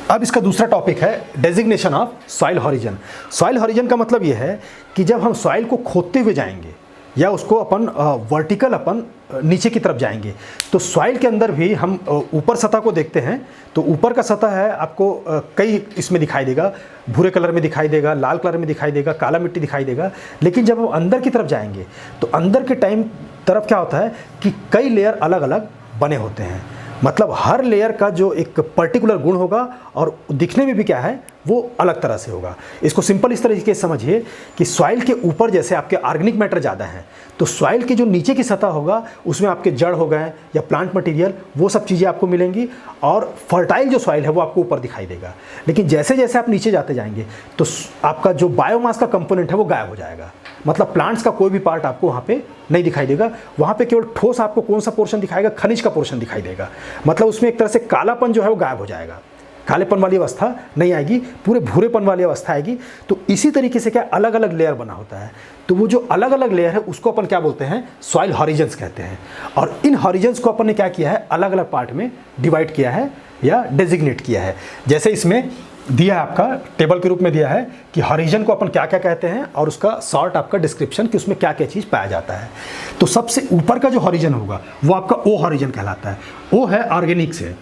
अब इसका दूसरा टॉपिक है designation of soil horizon. Soil horizon का मतलब ये है कि जब हम सॉइल को खोदते हुए जाएंगे या उसको अपन वर्टिकल अपन नीचे की तरफ जाएंगे, तो सॉइल के अंदर भी हम ऊपर सतह को देखते हैं, तो ऊपर का सतह है आपको कई इसमें दिखाई देगा, भूरे कलर में दिखाई देगा, लाल कलर में दिखाई देगा, काला मिट्टी दिखाई देगा। लेकिन जब हम अंदर की तरफ जाएंगे तो अंदर के तरफ क्या होता है कि कई लेयर अलग अलग बने होते हैं। मतलब हर लेयर का जो एक पर्टिकुलर गुण होगा और दिखने में भी क्या है वो अलग तरह से होगा। इसको सिंपल इस तरीके से समझिए कि सॉइल के ऊपर जैसे आपके ऑर्गेनिक मैटर ज़्यादा हैं, तो सॉइल के जो नीचे की सतह होगा उसमें आपके जड़ हो गए या प्लांट मटेरियल, वो सब चीज़ें आपको मिलेंगी, और फर्टाइल जो सॉइल है वो आपको ऊपर दिखाई देगा। लेकिन जैसे जैसे आप नीचे जाते जाएंगे तो आपका जो बायोमास का कंपोनेंट है वो गायब हो जाएगा। मतलब प्लांट्स का कोई भी पार्ट आपको वहाँ पे नहीं दिखाई देगा। वहाँ पे केवल ठोस आपको कौन सा पोर्शन दिखाएगा, खनिज का पोर्शन दिखाई देगा। मतलब उसमें एक तरह से कालापन जो है वो गायब हो जाएगा, कालेपन वाली अवस्था नहीं आएगी, पूरे भूरेपन वाली अवस्था आएगी। तो इसी तरीके से क्या अलग अलग लेयर बना होता है। तो वो जो अलग अलग लेयर है उसको अपन क्या बोलते हैं, सॉइल हॉरिजन्स कहते हैं। और इन हॉरिजन्स को अपन ने क्या किया है, अलग अलग पार्ट में डिवाइड किया है या डेजिग्नेट किया है। जैसे इसमें दिया है आपका टेबल के रूप में दिया है कि हॉरिजन को अपन क्या क्या कहते हैं और उसका शॉर्ट आपका डिस्क्रिप्शन कि उसमें क्या क्या चीज़ पाया जाता है। तो सबसे ऊपर का जो हॉरिजन होगा वो आपका ओ हॉरिजन कहलाता है। ओ है ऑर्गेनिक से।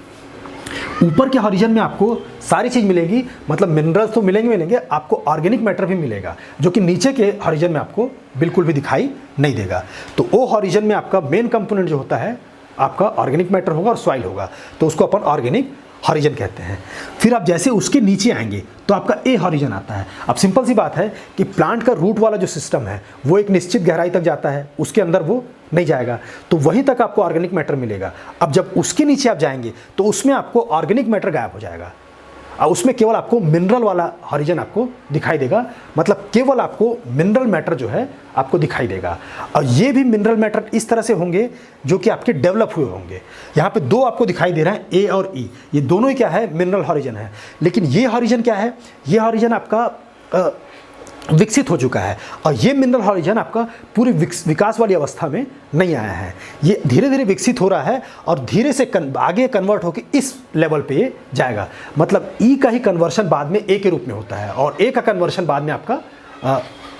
ऊपर के हॉरिजन में आपको सारी चीज़ मिलेगी, मतलब मिनरल्स तो मिलेंगे, आपको ऑर्गेनिक मैटर भी मिलेगा जो कि नीचे के हॉरिजन में आपको बिल्कुल भी दिखाई नहीं देगा। तो ओ हॉरिजन में आपका मेन कंपोनेंट जो होता है आपका ऑर्गेनिक मैटर होगा और सॉइल होगा, तो उसको अपन ऑर्गेनिक हॉरिजन कहते हैं। फिर आप जैसे उसके नीचे आएंगे तो आपका ए हॉरिजन आता है। अब सिंपल सी बात है कि प्लांट का रूट वाला जो सिस्टम है वो एक निश्चित गहराई तक जाता है, उसके अंदर वो नहीं जाएगा, तो वहीं तक आपको ऑर्गेनिक मैटर मिलेगा। अब जब उसके नीचे आप जाएंगे तो उसमें आपको ऑर्गेनिक मैटर गायब हो जाएगा और उसमें केवल आपको मिनरल वाला हॉरिजन आपको दिखाई देगा, मतलब केवल आपको मिनरल मैटर जो है आपको दिखाई देगा। और ये भी मिनरल मैटर इस तरह से होंगे जो कि आपके डेवलप हुए होंगे। यहाँ पे दो आपको दिखाई दे रहे हैं, ए और ई, ये दोनों ही क्या है, मिनरल हॉरिजन है। लेकिन ये हॉरिजन क्या है, ये हॉरिजन आपका विकसित हो चुका है और ये मिनरल हॉरिजन आपका पूरी विकास वाली अवस्था में नहीं आया है। ये धीरे धीरे विकसित हो रहा है और धीरे से आगे कन्वर्ट होकर इस लेवल पे ये जाएगा। मतलब ई का ही कन्वर्शन बाद में ए के रूप में होता है और ए का कन्वर्शन बाद में आपका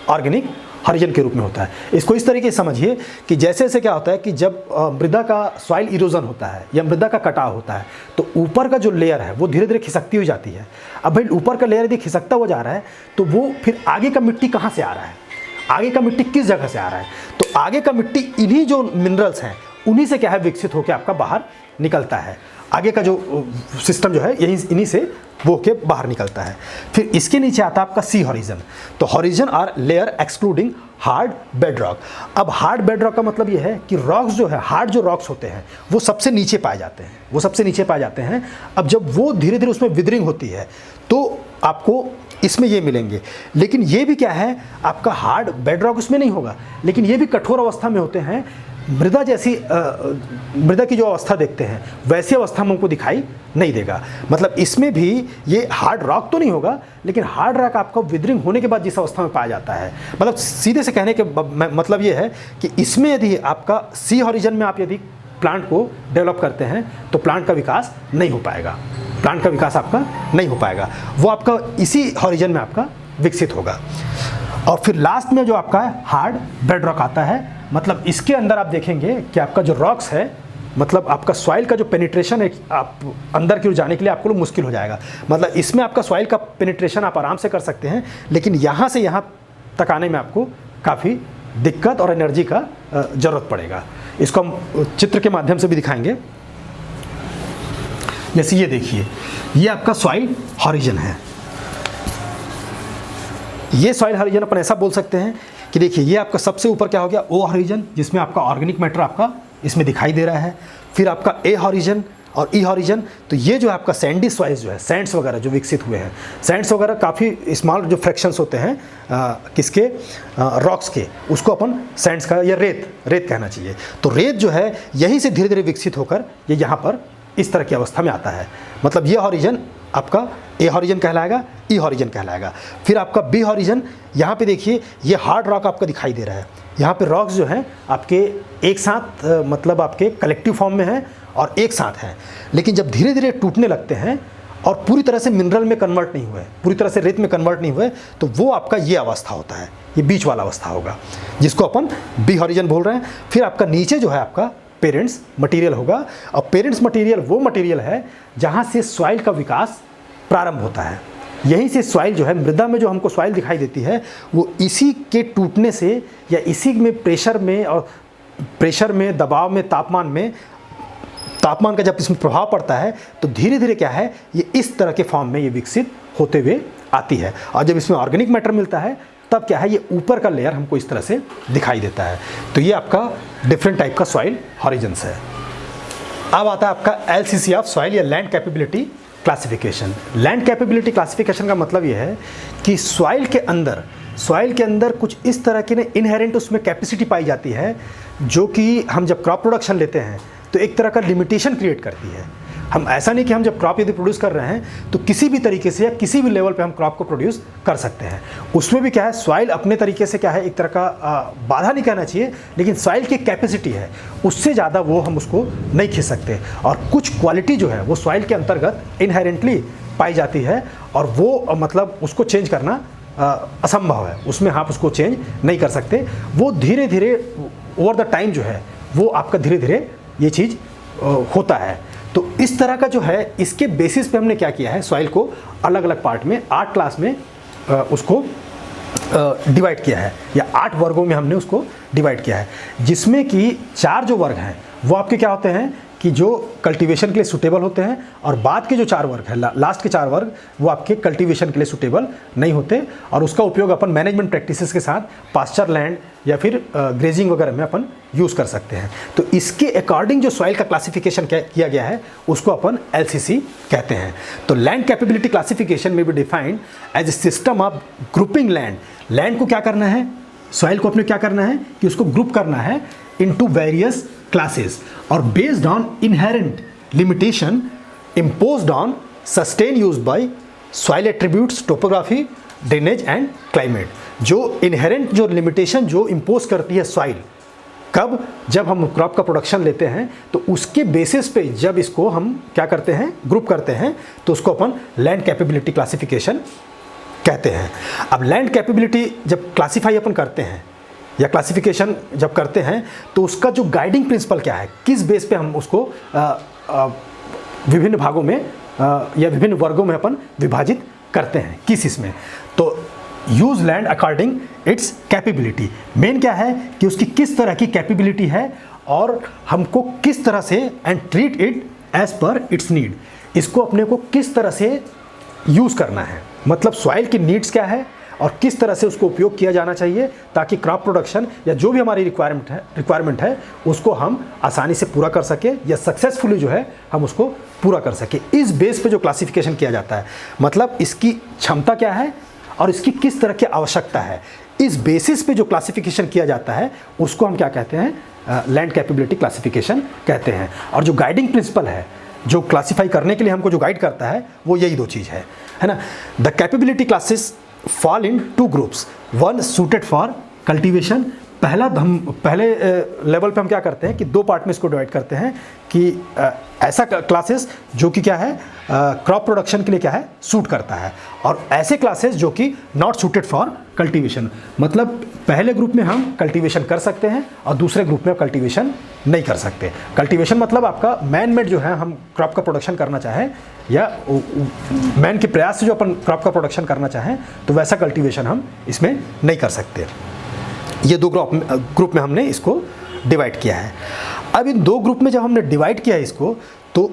ऑर्गेनिक हॉरिजन के रूप में होता है। इसको इस तरीके से समझिए कि जैसे जैसे क्या होता है कि जब मृदा का सॉइल इरोजन होता है या मृदा का कटाव होता है तो ऊपर का जो लेयर है वो धीरे धीरे खिसकती हुई जाती है। अब भाई ऊपर का लेयर यदि खिसकता हुआ जा रहा है तो वो फिर आगे का मिट्टी कहाँ से आ रहा है, आगे का मिट्टी किस जगह से आ रहा है, तो आगे का मिट्टी इन्हीं जो मिनरल्स हैं उन्हीं से क्या है विकसित होकर आपका बाहर निकलता है। आगे का जो सिस्टम जो है यही इन्हीं से वो के बाहर निकलता है। फिर इसके नीचे आता है आपका सी हॉरिजन। तो horizon are layer excluding hard bed rock. अब हार्ड बेड रॉक का मतलब ये है कि रॉक्स जो है, हार्ड जो रॉक्स होते हैं वो सबसे नीचे पाए जाते हैं, वो सबसे नीचे पाए जाते हैं। अब जब वो धीरे धीरे उसमें विदरिंग होती है तो आपको इसमें ये मिलेंगे। लेकिन ये भी क्या है, आपका हार्ड बेड रॉक उसमें नहीं होगा, लेकिन ये भी कठोर अवस्था में होते हैं। मृदा जैसी मृदा की जो अवस्था देखते हैं वैसी अवस्था में हमको दिखाई नहीं देगा। मतलब इसमें भी ये हार्ड रॉक तो नहीं होगा, लेकिन हार्ड रॉक आपको विदरिंग होने के बाद जिस अवस्था में पाया जाता है, मतलब सीधे से कहने के मतलब ये है कि इसमें यदि आपका सी हॉरिजन में आप यदि प्लांट को डेवलप करते हैं तो प्लांट का विकास नहीं हो पाएगा, प्लांट का विकास आपका नहीं हो पाएगा, वो आपका इसी हॉरिजन में आपका विकसित होगा। और फिर लास्ट में जो आपका हार्ड बेड रॉक आता है, मतलब इसके अंदर आप देखेंगे कि आपका जो रॉक्स है, मतलब आपका सॉइल का जो पेनिट्रेशन है आप अंदर की ओर जाने के लिए आपको मुश्किल हो जाएगा। मतलब इसमें आपका सॉइल का पेनिट्रेशन आप आराम से कर सकते हैं, लेकिन यहाँ से यहाँ तक आने में आपको काफ़ी दिक्कत और एनर्जी का ज़रूरत पड़ेगा। इसको हम चित्र के माध्यम से भी दिखाएंगे। जैसे ये देखिए, ये आपका सॉइल हॉरिजन है। ये सॉइल हॉरिजन अपन ऐसा बोल सकते हैं कि देखिए ये आपका सबसे ऊपर क्या हो गया, ओ हॉरिजन, जिसमें आपका ऑर्गेनिक मैटर आपका इसमें दिखाई दे रहा है। फिर आपका ए हॉरिजन और ई हॉरिजन, तो ये जो है आपका सैंडी सॉइल्स जो है, सैंड्स वगैरह जो विकसित हुए हैं, सैंड्स वगैरह काफ़ी स्मॉल जो फ्रैक्शंस होते हैं किसके, रॉक्स के, उसको अपन सैंड्स का या रेत कहना चाहिए। तो रेत जो है यहीं से धीरे धीरे विकसित होकर ये यहाँ पर इस तरह की अवस्था में आता है। मतलब ये हॉरिजन आपका ए हॉरिजन कहलाएगा, ई हॉरिजन कहलाएगा। फिर आपका बी हॉरिजन, यहाँ पे देखिए ये हार्ड रॉक आपका दिखाई दे रहा है। यहाँ पे रॉक्स जो हैं आपके एक साथ मतलब आपके कलेक्टिव फॉर्म में हैं और एक साथ हैं, लेकिन जब धीरे धीरे टूटने लगते हैं और पूरी तरह से मिनरल में कन्वर्ट नहीं हुए, पूरी तरह से रेत में कन्वर्ट नहीं हुए, तो वो आपका ये अवस्था होता है, ये बीच वाला अवस्था होगा, जिसको अपन बी हॉरिजन बोल रहे हैं। फिर आपका नीचे जो है आपका पेरेंट्स मटेरियल होगा, और पेरेंट्स मटेरियल वो मटेरियल है जहाँ से सॉइल का विकास प्रारंभ होता है। यहीं से सॉइल जो है, मृदा में जो हमको सॉइल दिखाई देती है, वो इसी के टूटने से या इसी में प्रेशर में, दबाव में, तापमान का जब इसमें प्रभाव पड़ता है तो धीरे धीरे क्या है, ये इस तरह के फॉर्म में ये विकसित होते हुए आती है। और जब इसमें ऑर्गेनिक मैटर मिलता है तब क्या है, ये ऊपर का लेयर हमको इस तरह से दिखाई देता है। तो ये आपका डिफरेंट टाइप का सॉइल हॉरिजन्स है। अब आता है आपका LCC ऑफ सॉइल या land capability classification. Land capability classification का मतलब ये है कि सॉइल के अंदर कुछ इस तरह की इनहेरेंट उसमें कैपेसिटी पाई जाती है, जो कि हम जब क्रॉप प्रोडक्शन लेते हैं तो एक तरह का लिमिटेशन क्रिएट करती है। हम ऐसा नहीं कि हम जब क्रॉप यदि प्रोड्यूस कर रहे हैं तो किसी भी तरीके से या किसी भी लेवल पे हम क्रॉप को प्रोड्यूस कर सकते हैं। उसमें भी क्या है, सॉइल अपने तरीके से क्या है, एक तरह का बाधा नहीं कहना चाहिए, लेकिन सॉइल की कैपेसिटी है, उससे ज़्यादा वो हम उसको नहीं खींच सकते। और कुछ क्वालिटी जो है वो सॉइल के अंतर्गत इनहेरेंटली पाई जाती है और वो मतलब उसको चेंज करना असंभव है, उसमें आप उसको चेंज नहीं कर सकते। वो धीरे धीरे ओवर द टाइम जो है वो आपका धीरे धीरे ये चीज़ होता है। तो इस तरह का जो है, इसके बेसिस पे हमने क्या किया है, सॉइल को अलग अलग पार्ट में 8 क्लास में उसको डिवाइड किया है, या 8 वर्गों में हमने उसको डिवाइड किया है, जिसमें कि 4 जो वर्ग हैं वो आपके क्या होते हैं कि जो कल्टीवेशन के लिए सूटेबल होते हैं, और बाद के जो 4 वर्ग है, लास्ट के 4 वर्ग, वो आपके कल्टीवेशन के लिए सूटेबल नहीं होते, और उसका उपयोग अपन मैनेजमेंट प्रैक्टिसेस के साथ पास्चर लैंड या फिर ग्रेजिंग वगैरह में अपन यूज़ कर सकते हैं। तो इसके अकॉर्डिंग जो सॉइल का क्लासिफिकेशन किया गया है उसको अपन LCC कहते हैं। तो लैंड कैपेबिलिटी क्लासिफिकेशन में भी defined as a system of grouping land. Land को क्या करना है, सॉइल को अपने क्या करना है कि उसको ग्रुप करना है इनटू वेरियस क्लासेस, और based on inherent limitation imposed on sustain use by soil attributes, topography, drainage and climate. जो इनहेरेंट जो लिमिटेशन जो इम्पोज करती है सॉइल, कब, जब हम क्रॉप का प्रोडक्शन लेते हैं तो उसके बेसिस पे जब इसको हम क्या करते हैं, ग्रुप करते हैं, तो उसको अपन लैंड कैपेबिलिटी क्लासिफिकेशन कहते हैं। अब लैंड कैपेबिलिटी जब क्लासीफाई अपन करते हैं या क्लासिफिकेशन जब करते हैं तो उसका जो गाइडिंग प्रिंसिपल क्या है, किस बेस पे हम उसको विभिन्न भागों में या विभिन्न वर्गों में अपन विभाजित करते हैं, किस इसमें, तो use land according it's capability. Main क्या है कि उसकी किस तरह की कैपेबिलिटी है और हमको किस तरह से and treat it as per its need, इसको अपने को किस तरह से यूज़ करना है, मतलब सॉइल की नीड्स क्या है और किस तरह से उसको उपयोग किया जाना चाहिए ताकि क्रॉप प्रोडक्शन या जो भी हमारी रिक्वायरमेंट है उसको हम आसानी से पूरा कर सके या सक्सेसफुली जो है हम उसको पूरा कर सके। इस बेस पे जो क्लासिफिकेशन किया जाता है, मतलब इसकी क्षमता क्या है और इसकी किस तरह की आवश्यकता है, इस बेसिस पे जो क्लासिफिकेशन किया जाता है उसको हम क्या कहते हैं, लैंड कैपेबिलिटी क्लासिफिकेशन कहते हैं। और जो गाइडिंग प्रिंसिपल है, जो क्लासीफाई करने के लिए हमको जो गाइड करता है, वो यही 2 चीज़ है ना। The capability classes fall in 2 groups, one suited for cultivation. पहले लेवल पे हम क्या करते हैं कि 2 पार्ट में इसको डिवाइड करते हैं कि ऐसा क्लासेस जो कि क्या है, क्रॉप प्रोडक्शन के लिए क्या है, सूट करता है, और ऐसे क्लासेस जो कि नॉट सूटेड फॉर कल्टीवेशन, मतलब पहले ग्रुप में हम कल्टीवेशन कर सकते हैं और दूसरे ग्रुप में कल्टीवेशन नहीं कर सकते। कल्टीवेशन मतलब आपका मैन मेड जो है, हम क्रॉप का प्रोडक्शन करना चाहें या मैन के प्रयास से जो अपन क्रॉप का प्रोडक्शन करना चाहें तो वैसा कल्टीवेशन हम इसमें नहीं कर सकते। ये 2 ग्रुप में हमने इसको डिवाइड किया है। अब इन 2 ग्रुप में जब हमने डिवाइड किया है इसको, तो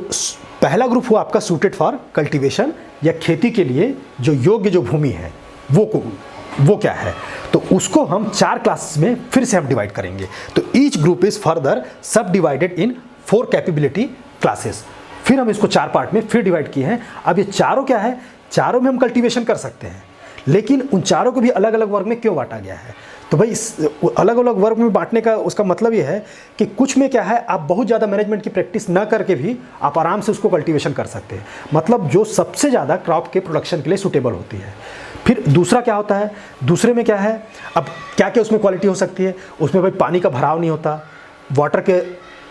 पहला ग्रुप हुआ आपका सूटेड फॉर कल्टीवेशन या खेती के लिए जो योग्य जो भूमि है वो क्या है, तो उसको हम 4 क्लासेस में फिर से हम डिवाइड करेंगे। तो ईच ग्रुप इज फर्दर सब डिवाइडेड इन 4 कैपेबिलिटी क्लासेस। फिर हम इसको 4 पार्ट में फिर डिवाइड किए हैं। अब ये चारों क्या है, चारों में हम कल्टीवेशन कर सकते हैं, लेकिन उन चारों को भी अलग अलग वर्ग में क्यों बांटा गया है, तो भाई इस अलग अलग वर्ग में बांटने का उसका मतलब ये है कि कुछ में क्या है, आप बहुत ज़्यादा मैनेजमेंट की प्रैक्टिस ना करके भी आप आराम से उसको कल्टीवेशन कर सकते हैं, मतलब जो सबसे ज़्यादा क्रॉप के प्रोडक्शन के लिए सूटेबल होती है। फिर दूसरा क्या होता है, दूसरे में क्या है, अब क्या क्या उसमें क्वालिटी हो सकती है, उसमें भाई पानी का भराव नहीं होता, वाटर के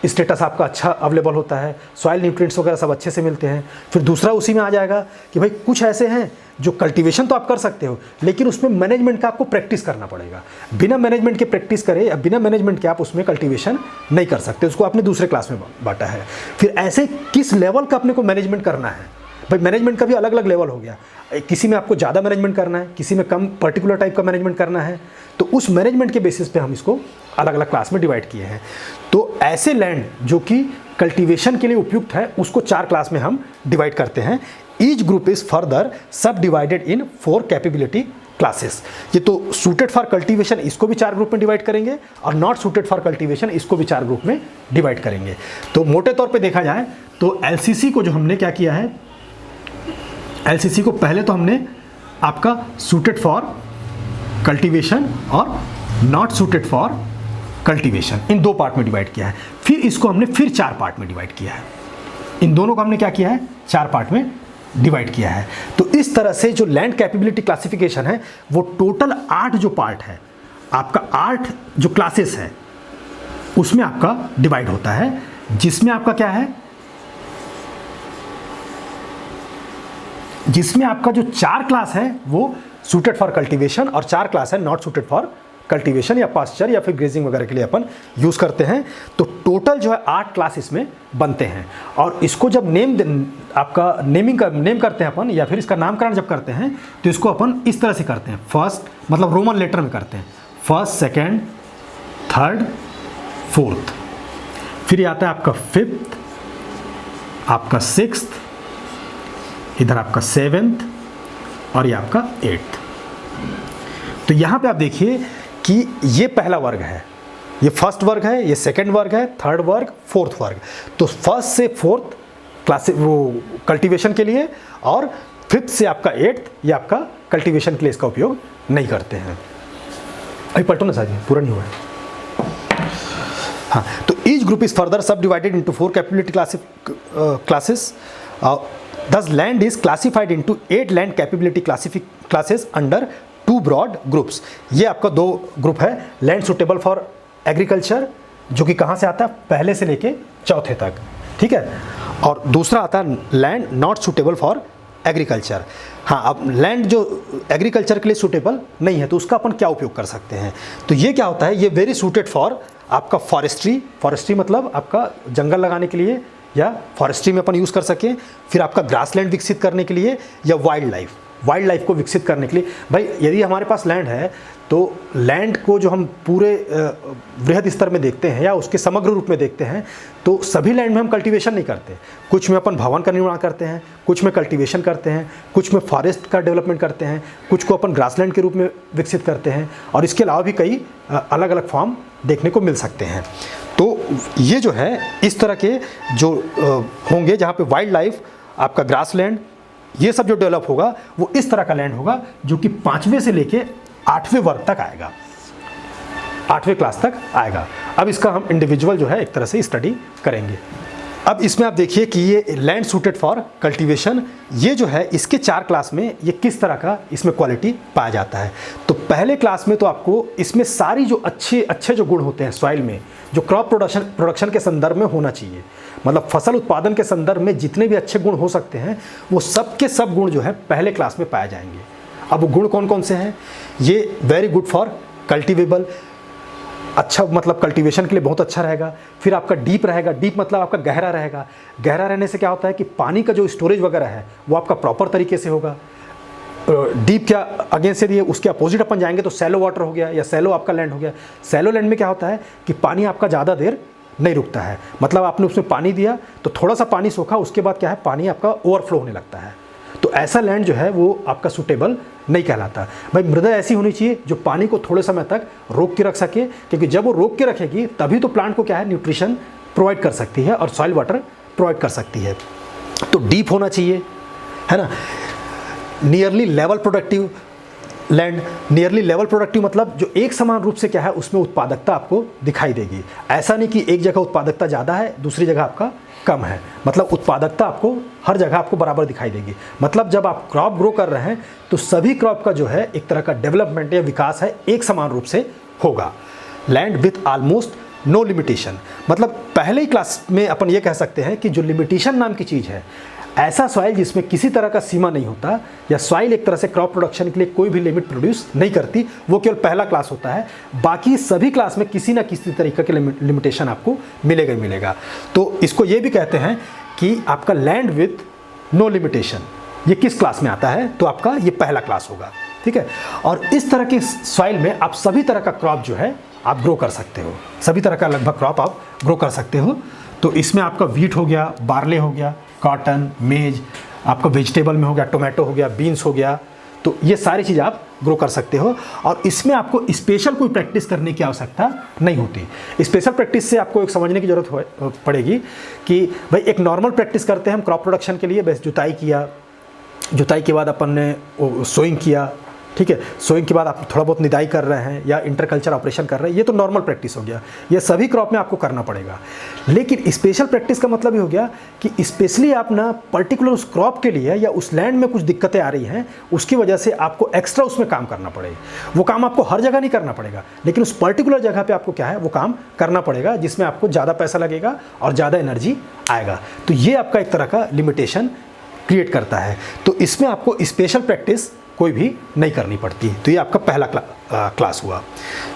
स्टेटस आपका अच्छा अवेलेबल होता है, सॉइल न्यूट्रिएंट्स वगैरह सब अच्छे से मिलते हैं। फिर दूसरा उसी में आ जाएगा कि भाई कुछ ऐसे हैं जो कल्टीवेशन तो आप कर सकते हो, लेकिन उसमें मैनेजमेंट का आपको प्रैक्टिस करना पड़ेगा। बिना मैनेजमेंट के प्रैक्टिस करे या बिना मैनेजमेंट के आप उसमें कल्टीवेशन नहीं कर सकते, उसको आपने दूसरे क्लास में बांटा है। फिर ऐसे किस लेवल का अपने को मैनेजमेंट करना है, भाई मैनेजमेंट का भी अलग अलग लेवल हो गया, किसी में आपको ज़्यादा मैनेजमेंट करना है, किसी में कम पर्टिकुलर टाइप का मैनेजमेंट करना है, तो उस मैनेजमेंट के बेसिस पे हम इसको अलग अलग क्लास में डिवाइड किए हैं। तो ऐसे लैंड जो कि कल्टीवेशन के लिए उपयुक्त है उसको 4 क्लास में हम डिवाइड करते हैं। ईच ग्रुप इज फर्दर सब डिवाइडेड इन 4 कैपेबिलिटी क्लासेस। ये तो सूटेड फॉर कल्टीवेशन इसको भी 4 ग्रुप में डिवाइड करेंगे और नॉट सूटेड फॉर कल्टीवेशन इसको भी 4 ग्रुप में डिवाइड करेंगे। तो मोटे तौर पे देखा जाए तो एलसीसी को जो हमने क्या किया है, एलसीसी को पहले तो हमने आपका सूटेड फॉर कल्टीवेशन और not suited for cultivation in 2 part में डिवाइड किया है। फिर इसको हमने फिर 4 पार्ट में डिवाइड किया है। इन दोनों को हमने क्या किया है, 4 पार्ट में डिवाइड किया है। तो इस तरह से जो लैंड कैपेबिलिटी क्लासिफिकेशन है वो टोटल 8 जो पार्ट है आपका, 8 जो क्लासेस है उसमें आपका डिवाइड होता है, जिसमें आपका क्या है, जिसमें आपका जो 4 क्लास है वो सूटेड फॉर कल्टीवेशन और 4 क्लास है नॉट सूटेड फॉर कल्टीवेशन या पास्चर या फिर ग्रेजिंग वगैरह के लिए अपन यूज़ करते हैं। तो टोटल जो है 8 क्लास इसमें बनते हैं। और इसको जब आपका नेम करते हैं अपन या फिर इसका नामकरण जब करते हैं तो इसको अपन इस तरह से करते हैं, फर्स्ट मतलब रोमन लेटर में करते हैं, फर्स्ट, सेकेंड, थर्ड, फोर्थ, फिर आता है आपका फिफ्थ, आपका 6th, इधर आपका 7th और ये आपका 8th। तो यहाँ पे आप देखिए कि ये पहला वर्ग है, ये फर्स्ट वर्ग है, ये सेकंड वर्ग है, थर्ड वर्ग, फोर्थ वर्ग। तो फर्स्ट से फोर्थ क्लास वो कल्टीवेशन के लिए, और फिफ्थ से आपका 8th ये आपका कल्टीवेशन के लिए इसका उपयोग नहीं करते हैं। अभी पलटो ना साजी, पूरा नहीं हुआ है। हाँ, तो ईच ग्रुप इज फर्दर सब divided into 4 capability classes. Thus land is classified into 8 land capability classes under 2 broad groups। ये आपका 2 ग्रुप है, लैंड सुटेबल फॉर एग्रीकल्चर जो कि कहाँ से आता है, पहले से लेके चौथे तक, ठीक है, और दूसरा आता है land not suitable for agriculture. हाँ, अब लैंड जो एग्रीकल्चर के लिए सुटेबल नहीं है तो उसका अपन क्या उपयोग कर सकते हैं, तो ये क्या होता है, ये वेरी सूटेड फॉर आपका फॉरेस्ट्री मतलब आपका जंगल लगाने के लिए या फॉरेस्ट्री में अपन यूज़ कर सकें, फिर आपका ग्रासलैंड विकसित करने के लिए या वाइल्ड लाइफ को विकसित करने के लिए। भाई यदि हमारे पास लैंड है तो लैंड को जो हम पूरे बृहद स्तर में देखते हैं या उसके समग्र रूप में देखते हैं, तो सभी लैंड में हम कल्टीवेशन नहीं करते। कुछ में अपन भवन का निर्माण करते हैं, कुछ में कल्टीवेशन करते हैं, कुछ में फॉरेस्ट का डेवलपमेंट करते हैं, कुछ को अपन ग्रासलैंड के रूप में विकसित करते हैं, और इसके अलावा भी कई अलग अलग फॉर्म देखने को मिल सकते हैं। तो ये जो है इस तरह के जो होंगे जहाँ पे वाइल्ड लाइफ, आपका ग्रासलैंड, ये सब जो डेवलप होगा वो इस तरह का लैंड होगा जो कि 5वें से लेके 8वें वर्ग तक आएगा, 8वें क्लास तक आएगा। अब इसका हम इंडिविजुअल जो है एक तरह से स्टडी करेंगे। अब इसमें आप देखिए कि ये लैंड सूटेड फॉर कल्टीवेशन, ये जो है इसके 4 क्लास में ये किस तरह का इसमें क्वालिटी पाया जाता है। तो पहले क्लास में तो आपको इसमें सारी जो अच्छे जो गुण होते हैं सॉइल में, जो क्रॉप प्रोडक्शन के संदर्भ में होना चाहिए, मतलब फसल उत्पादन के संदर्भ में जितने भी अच्छे गुण हो सकते हैं वो सब के सब गुण जो है पहले क्लास में पाए जाएंगे। अब वो गुण कौन कौन से हैं, ये वेरी गुड फॉर कल्टीवेबल, अच्छा मतलब कल्टीवेशन के लिए बहुत अच्छा रहेगा। फिर आपका डीप रहेगा, डीप मतलब आपका गहरा रहेगा। गहरा रहने से क्या होता है कि पानी का जो स्टोरेज वगैरह है वो आपका प्रॉपर तरीके से होगा। डीप क्या अगेंस्ट से दिए, उसके अपोजिट अपन जाएंगे तो सैलो वाटर हो गया या सैलो आपका लैंड हो गया। सैलो लैंड में क्या होता है कि पानी आपका ज़्यादा देर नहीं रुकता है, मतलब आपने उसमें पानी दिया तो थोड़ा सा पानी सोखा, उसके बाद क्या है पानी आपका ओवरफ्लो होने लगता है। तो ऐसा लैंड जो है वो आपका सूटेबल नहीं कहलाता। भाई मृदा ऐसी होनी चाहिए जो पानी को थोड़े समय तक रोक के रख सके, क्योंकि जब वो रोक के रखेगी तभी तो प्लांट को क्या है न्यूट्रिशन प्रोवाइड कर सकती है और सॉइल वाटर प्रोवाइड कर सकती है। तो डीप होना चाहिए, है ना। Nearly level productive land, nearly level productive मतलब जो एक समान रूप से क्या है उसमें उत्पादकता आपको दिखाई देगी। ऐसा नहीं कि एक जगह उत्पादकता ज़्यादा है दूसरी जगह आपका कम है, मतलब उत्पादकता आपको हर जगह आपको बराबर दिखाई देगी। मतलब जब आप क्रॉप ग्रो कर रहे हैं तो सभी क्रॉप का जो है एक तरह का डेवलपमेंट या विकास है एक समान रूप से होगा। Land with almost no limitation, मतलब पहले ही क्लास में अपन ये कह सकते हैं कि जो लिमिटेशन नाम की चीज़ है, ऐसा सॉइल जिसमें किसी तरह का सीमा नहीं होता, या सॉइल एक तरह से क्रॉप प्रोडक्शन के लिए कोई भी लिमिट प्रोड्यूस नहीं करती, वो केवल पहला क्लास होता है। बाकी सभी क्लास में किसी ना किसी तरीके के लिमिटेशन आपको मिलेगा ही मिलेगा। तो इसको ये भी कहते हैं कि आपका लैंड विथ नो लिमिटेशन, ये किस क्लास में आता है, तो आपका ये पहला क्लास होगा, ठीक है। और इस तरह के सॉइल में आप सभी तरह का क्रॉप जो है आप ग्रो कर सकते हो, सभी तरह का लगभग क्रॉप आप ग्रो कर सकते हो। तो इसमें आपका वीट हो गया, बार्ले हो गया, कॉटन, मेज, आपका वेजिटेबल में हो गया, टोमेटो हो गया, बीन्स हो गया, तो ये सारी चीज़ आप ग्रो कर सकते हो। और इसमें आपको स्पेशल कोई प्रैक्टिस करने की आवश्यकता नहीं होती। स्पेशल प्रैक्टिस से आपको एक समझने की ज़रूरत पड़ेगी कि भाई एक नॉर्मल प्रैक्टिस करते हैं हम क्रॉप प्रोडक्शन के लिए, बस जुताई किया, जुताई के बाद अपन ने सोइंग किया, ठीक है, सोइंग के बाद आप थोड़ा बहुत निदाई कर रहे हैं या इंटरकल्चर ऑपरेशन कर रहे हैं, ये तो नॉर्मल प्रैक्टिस हो गया, ये सभी क्रॉप में आपको करना पड़ेगा। लेकिन स्पेशल प्रैक्टिस का मतलब ये हो गया कि स्पेशली आप ना पर्टिकुलर उस क्रॉप के लिए या उस लैंड में कुछ दिक्कतें आ रही हैं, उसकी वजह से आपको एक्स्ट्रा उसमें काम करना पड़ेगा। वो काम आपको हर जगह नहीं करना पड़ेगा, लेकिन उस पर्टिकुलर जगह पर आपको क्या है वो काम करना पड़ेगा, जिसमें आपको ज़्यादा पैसा लगेगा और ज़्यादा एनर्जी आएगा। तो ये आपका एक तरह का लिमिटेशन क्रिएट करता है। तो इसमें आपको स्पेशल प्रैक्टिस कोई भी नहीं करनी पड़ती। तो ये आपका पहला क्लास हुआ।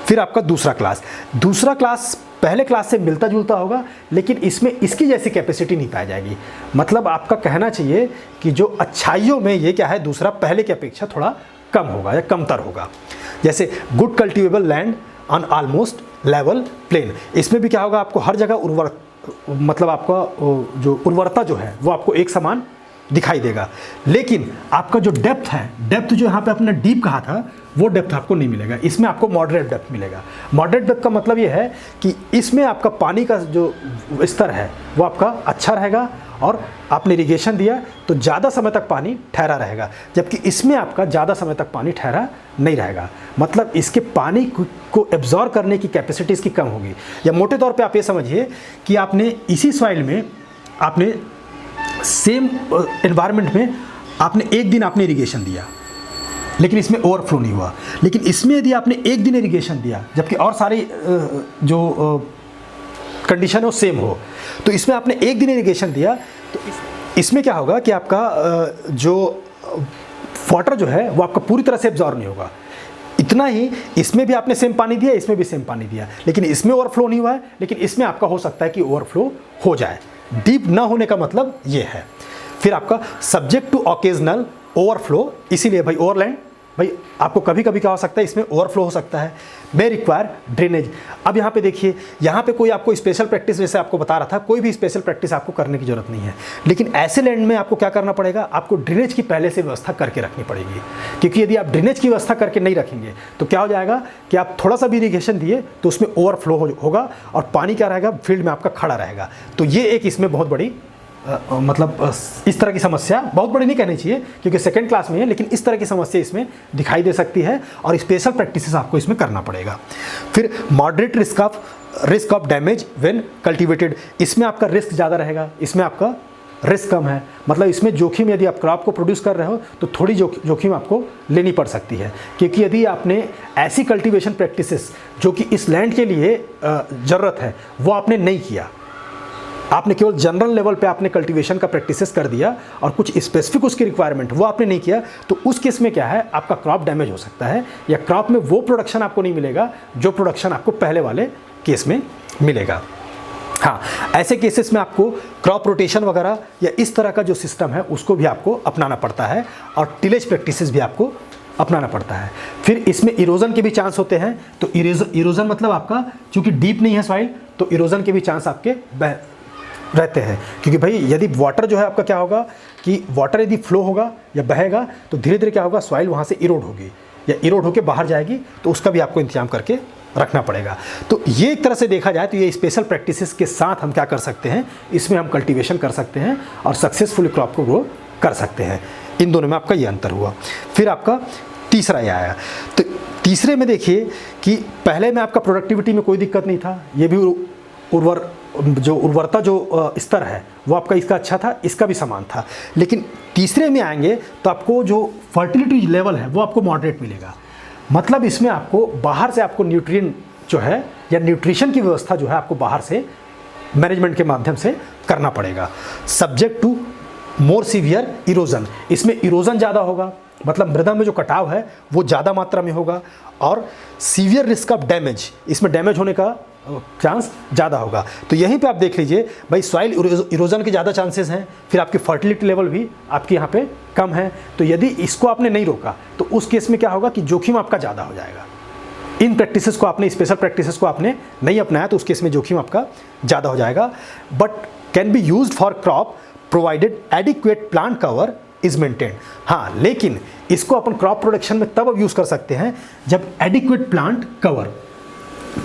फिर आपका दूसरा क्लास पहले क्लास से मिलता जुलता होगा, लेकिन इसमें इसकी जैसी कैपेसिटी नहीं पाई जाएगी। मतलब आपका कहना चाहिए कि जो अच्छाइयों में ये क्या है दूसरा पहले की अपेक्षा थोड़ा कम होगा या कमतर होगा। जैसे good cultivable land on almost level plain, इसमें भी क्या होगा आपको हर जगह मतलब आपका जो उर्वरता जो है वो आपको एक समान दिखाई देगा। लेकिन आपका जो डेप्थ है, डेप्थ जो यहाँ पे अपने डीप कहा था, वो डेप्थ आपको नहीं मिलेगा। इसमें आपको मॉडरेट डेप्थ मिलेगा। मॉडरेट डेप्थ का मतलब ये है कि इसमें आपका पानी का जो स्तर है वो आपका अच्छा रहेगा और आपने इरिगेशन दिया तो ज़्यादा समय तक पानी ठहरा रहेगा, जबकि इसमें आपका ज़्यादा समय तक पानी ठहरा नहीं रहेगा। मतलब इसके पानी को एब्जॉर्ब करने की कैपेसिटी इसकी कम होगी। या मोटे तौर पे आप ये समझिए कि आपने इसी सॉइल में आपने सेम एनवायरनमेंट में आपने एक दिन आपने इरिगेशन दिया लेकिन इसमें ओवरफ्लो नहीं हुआ। लेकिन इसमें यदि आपने एक दिन इरिगेशन दिया जबकि और सारी जो कंडीशन है वो सेम हो, तो इसमें आपने एक दिन इरिगेशन दिया तो इसमें क्या होगा कि आपका जो वाटर जो है वो आपका पूरी तरह से एब्जॉर्ब नहीं होगा। इतना ही इसमें भी आपने सेम पानी दिया, इसमें भी सेम पानी दिया, लेकिन इसमें ओवरफ्लो नहीं हुआ है, लेकिन इसमें आपका हो सकता है कि ओवरफ्लो हो जाए। डीप ना होने का मतलब ये है। फिर आपका सब्जेक्ट टू ऑकेजनल ओवरफ्लो, इसीलिए भाई ओवरलैंड, भाई आपको कभी कभी क्या हो सकता है इसमें ओवरफ्लो हो सकता है, मे रिक्वायर ड्रेनेज। अब यहाँ पे देखिए, यहाँ पे कोई आपको स्पेशल प्रैक्टिस, जैसे आपको बता रहा था, कोई भी स्पेशल प्रैक्टिस आपको करने की जरूरत नहीं है। लेकिन ऐसे लैंड में आपको क्या करना पड़ेगा, आपको ड्रेनेज की पहले से व्यवस्था करके रखनी पड़ेगी। क्योंकि यदि आप ड्रेनेज की व्यवस्था करके नहीं रखेंगे तो क्या हो जाएगा कि आप थोड़ा सा भी इरिगेशन दिए तो उसमें ओवरफ्लो होगा और पानी क्या रहेगा, फील्ड में आपका खड़ा रहेगा। तो ये एक इसमें बहुत बड़ी मतलब इस तरह की समस्या, बहुत बड़ी नहीं कहनी चाहिए क्योंकि सेकंड क्लास में है, लेकिन इस तरह की समस्या इसमें दिखाई दे सकती है और स्पेशल प्रैक्टिसेस आपको इसमें करना पड़ेगा। फिर moderate risk of damage when cultivated, इसमें आपका रिस्क ज़्यादा रहेगा, इसमें आपका रिस्क कम है। मतलब इसमें जोखिम, यदि आप क्रॉप को प्रोड्यूस कर रहे हो तो थोड़ी जोखिम आपको लेनी पड़ सकती है, क्योंकि यदि आपने ऐसी कल्टीवेशन प्रैक्टिसेस जो कि इस लैंड के लिए ज़रूरत है वो आपने नहीं किया, आपने केवल जनरल लेवल पे आपने कल्टीवेशन का प्रैक्टिसेस कर दिया और कुछ स्पेसिफिक उसकी रिक्वायरमेंट वो आपने नहीं किया, तो उस केस में क्या है, आपका क्रॉप डैमेज हो सकता है या क्रॉप में वो प्रोडक्शन आपको नहीं मिलेगा जो प्रोडक्शन आपको पहले वाले केस में मिलेगा। हाँ, ऐसे केसेस में आपको क्रॉप रोटेशन वगैरह या इस तरह का जो सिस्टम है उसको भी आपको अपनाना पड़ता है और टिलेज प्रैक्टिसेस भी आपको अपनाना पड़ता है। फिर इसमें इरोजन के भी चांस होते हैं, तो इरोजन मतलब आपका चूँकि डीप नहीं है सॉइल तो इरोजन के भी चांस आपके रहते हैं, क्योंकि भाई यदि वाटर जो है आपका क्या होगा कि वाटर यदि फ्लो होगा या बहेगा तो धीरे धीरे क्या होगा, सॉइल वहाँ से इरोड होगी या इरोड होकर बाहर जाएगी, तो उसका भी आपको इंतजाम करके रखना पड़ेगा। तो ये एक तरह से देखा जाए तो ये स्पेशल प्रैक्टिसेस के साथ हम क्या कर सकते हैं, इसमें हम कल्टीवेशन कर सकते हैं और सक्सेसफुली क्रॉप को ग्रो कर सकते हैं। इन दोनों में आपका ये अंतर हुआ। फिर आपका तीसरा ये आया, तो तीसरे में देखिए कि पहले में आपका प्रोडक्टिविटी में कोई दिक्कत नहीं था, ये भी उर्वरता जो स्तर है वो आपका इसका अच्छा था, इसका भी समान था। लेकिन तीसरे में आएंगे तो आपको जो फर्टिलिटी लेवल है वो आपको मॉडरेट मिलेगा। मतलब इसमें आपको बाहर से आपको न्यूट्रिएंट जो है या न्यूट्रिशन की व्यवस्था जो है आपको बाहर से मैनेजमेंट के माध्यम से करना पड़ेगा। Subject to more severe erosion, इसमें इरोजन ज़्यादा होगा, मतलब मृदा में जो कटाव है वो ज़्यादा मात्रा में होगा और सीवियर रिस्क ऑफ डैमेज, इसमें डैमेज होने का चांस ज़्यादा होगा। तो यहीं पे आप देख लीजिए भाई, सॉइल इरोजन के ज़्यादा चांसेस हैं, फिर आपकी फर्टिलिटी लेवल भी आपके यहाँ पे कम है। तो यदि इसको आपने नहीं रोका तो उस केस में क्या होगा कि जोखिम आपका ज़्यादा हो जाएगा। इन प्रैक्टिसेस को आपने, स्पेशल प्रैक्टिसेस को आपने नहीं अपनाया तो उस केस में जोखिम आपका ज़्यादा हो जाएगा। But can be used for crop provided adequate plant cover is maintain. हाँ, लेकिन इसको अपन क्रॉप प्रोडक्शन में तब यूज़ कर सकते हैं जब एडिक्वेट प्लांट कवर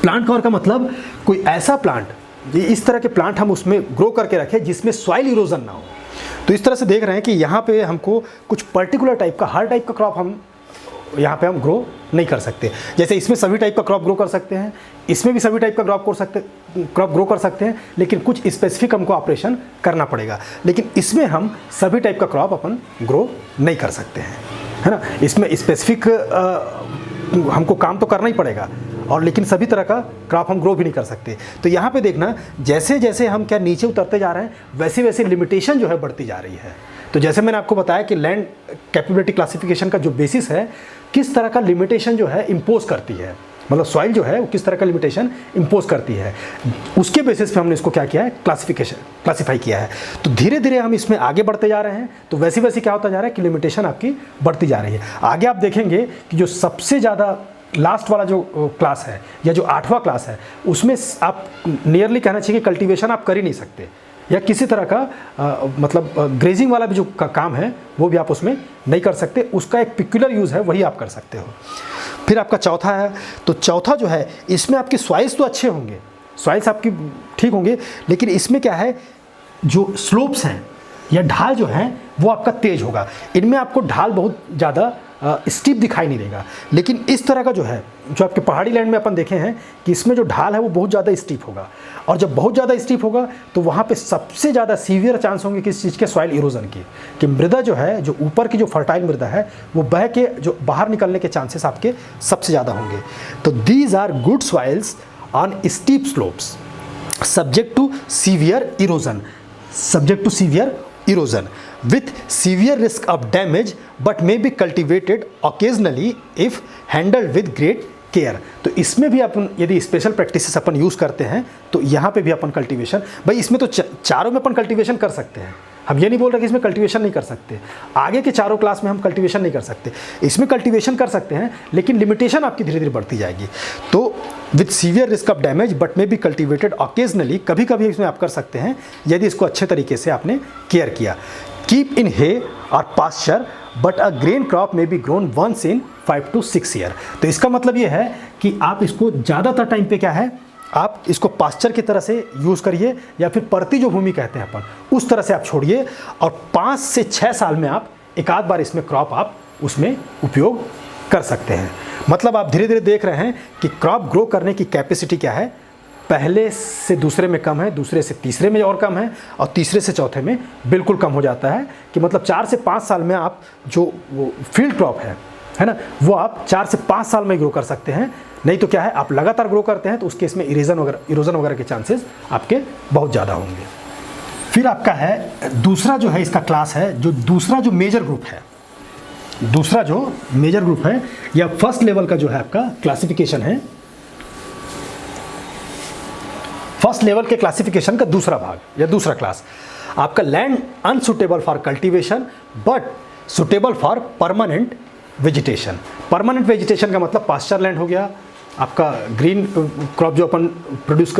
का मतलब कोई ऐसा प्लांट, इस तरह के प्लांट हम उसमें ग्रो करके रखें जिसमें सॉइल इरोजन ना हो। तो इस तरह से देख रहे हैं कि यहाँ पे हमको कुछ पर्टिकुलर टाइप का, हर टाइप का क्रॉप हम यहाँ पे हम ग्रो नहीं कर सकते। जैसे इसमें सभी टाइप का क्रॉप ग्रो कर सकते हैं, इसमें भी सभी टाइप का क्रॉप ग्रो कर सकते हैं, लेकिन कुछ स्पेसिफिक हमको ऑपरेशन करना पड़ेगा। लेकिन इसमें हम सभी टाइप का क्रॉप अपन ग्रो नहीं कर सकते हैं, है ना। इसमें स्पेसिफिक हमको काम तो करना ही पड़ेगा और लेकिन सभी तरह का क्रॉप हम ग्रो भी नहीं कर सकते। तो यहाँ पे देखना, जैसे जैसे हम क्या नीचे उतरते जा रहे हैं वैसे वैसे लिमिटेशन जो है बढ़ती जा रही है। तो जैसे मैंने आपको बताया कि लैंड कैपेबिलिटी क्लासिफिकेशन का जो बेसिस है, किस तरह का लिमिटेशन जो है इम्पोज करती है, मतलब सॉइल जो है वो किस तरह का लिमिटेशन इम्पोज करती है, उसके बेसिस पे हमने इसको क्या किया है, क्लासीफाई किया है। तो धीरे धीरे हम इसमें आगे बढ़ते जा रहे हैं, तो वैसे वैसे क्या होता जा रहा है कि लिमिटेशन आपकी बढ़ती जा रही है। आगे आप देखेंगे कि जो सबसे ज़्यादा लास्ट वाला जो क्लास है या जो 8वां क्लास है उसमें आप नियरली कहना चाहिए कि कल्टीवेशन आप कर ही नहीं सकते, या किसी तरह का मतलब ग्रेजिंग वाला भी जो काम है वो भी आप उसमें नहीं कर सकते। उसका एक पिक्युलर यूज़ है, वही आप कर सकते हो। फिर आपका चौथा है, तो चौथा जो है इसमें आपके सॉइल्स तो अच्छे होंगे, सॉइल्स आपकी ठीक होंगे, लेकिन इसमें क्या है, जो स्लोप्स हैं या ढाल जो है वो आपका तेज होगा। इनमें आपको ढाल बहुत ज़्यादा स्टीप दिखाई नहीं देगा, लेकिन इस तरह का जो है, जो आपके पहाड़ी लैंड में अपन देखे हैं कि इसमें जो ढाल है वो बहुत ज़्यादा स्टीप होगा, और जब बहुत ज़्यादा स्टीप होगा तो वहाँ पे सबसे ज़्यादा सीवियर चांस होंगे किस चीज़ के, सॉइल इरोजन की, कि मृदा जो है, जो ऊपर की जो फर्टाइल मृदा है वो बह के जो बाहर निकलने के चांसेस आपके सबसे ज़्यादा होंगे। तो these are good soils on steep slopes subject to severe erosion with severe risk of damage but may be cultivated occasionally if handled with great care. तो इसमें भी अपन यदि स्पेशल प्रैक्टिसेस अपन यूज़ करते हैं तो यहाँ पे भी अपन कल्टीवेशन, भाई इसमें तो चारों में अपन कल्टीवेशन कर सकते हैं, हम ये नहीं बोल रहे कि इसमें कल्टीवेशन नहीं कर सकते, आगे के चारों क्लास में हम कल्टीवेशन नहीं कर सकते, इसमें कल्टीवेशन कर सकते हैं लेकिन लिमिटेशन आपकी धीरे धीरे बढ़ती जाएगी। तो with severe risk of damage but may be cultivated occasionally, कभी कभी इसमें आप कर सकते हैं यदि इसको अच्छे तरीके से आपने केयर किया। कीप इन हे और pasture but a grain crop may be grown once in 5 to 6 year. तो इसका मतलब ये है कि आप इसको ज़्यादातर टाइम पे क्या है, आप इसको पास्चर की तरह से यूज़ करिए, या फिर परती जो भूमि कहते हैं अपन, उस तरह से आप छोड़िए, और 5 से 6 साल में आप एक आध बार इसमें क्रॉप आप उसमें उपयोग कर सकते हैं। मतलब आप धीरे धीरे देख रहे हैं कि क्रॉप ग्रो करने की कैपेसिटी क्या है, पहले से दूसरे में कम है, दूसरे से तीसरे में और कम है, और तीसरे से चौथे में बिल्कुल कम हो जाता है, कि मतलब 4 से 5 साल में आप जो वो फील्ड क्रॉप है ना, वो आप 4 से 5 साल में ग्रो कर सकते हैं। नहीं तो क्या है, आप लगातार ग्रो करते हैं तो उसके इसमें इरोजन वगैरह के चांसेस आपके बहुत ज़्यादा होंगे। फिर आपका है दूसरा जो है इसका क्लास है, जो दूसरा जो मेजर ग्रुप है, दूसरा जो मेजर ग्रुप है या फर्स्ट लेवल का जो है आपका क्लासिफिकेशन है, फर्स्ट लेवल के क्लासिफिकेशन का दूसरा भाग या दूसरा क्लास आपका land unsuitable for cultivation but suitable for permanent vegetation. Permanent vegetation का मतलब पास्चर लैंड हो गया, आपका ग्रीन क्रॉप जो अपन प्रोड्यूस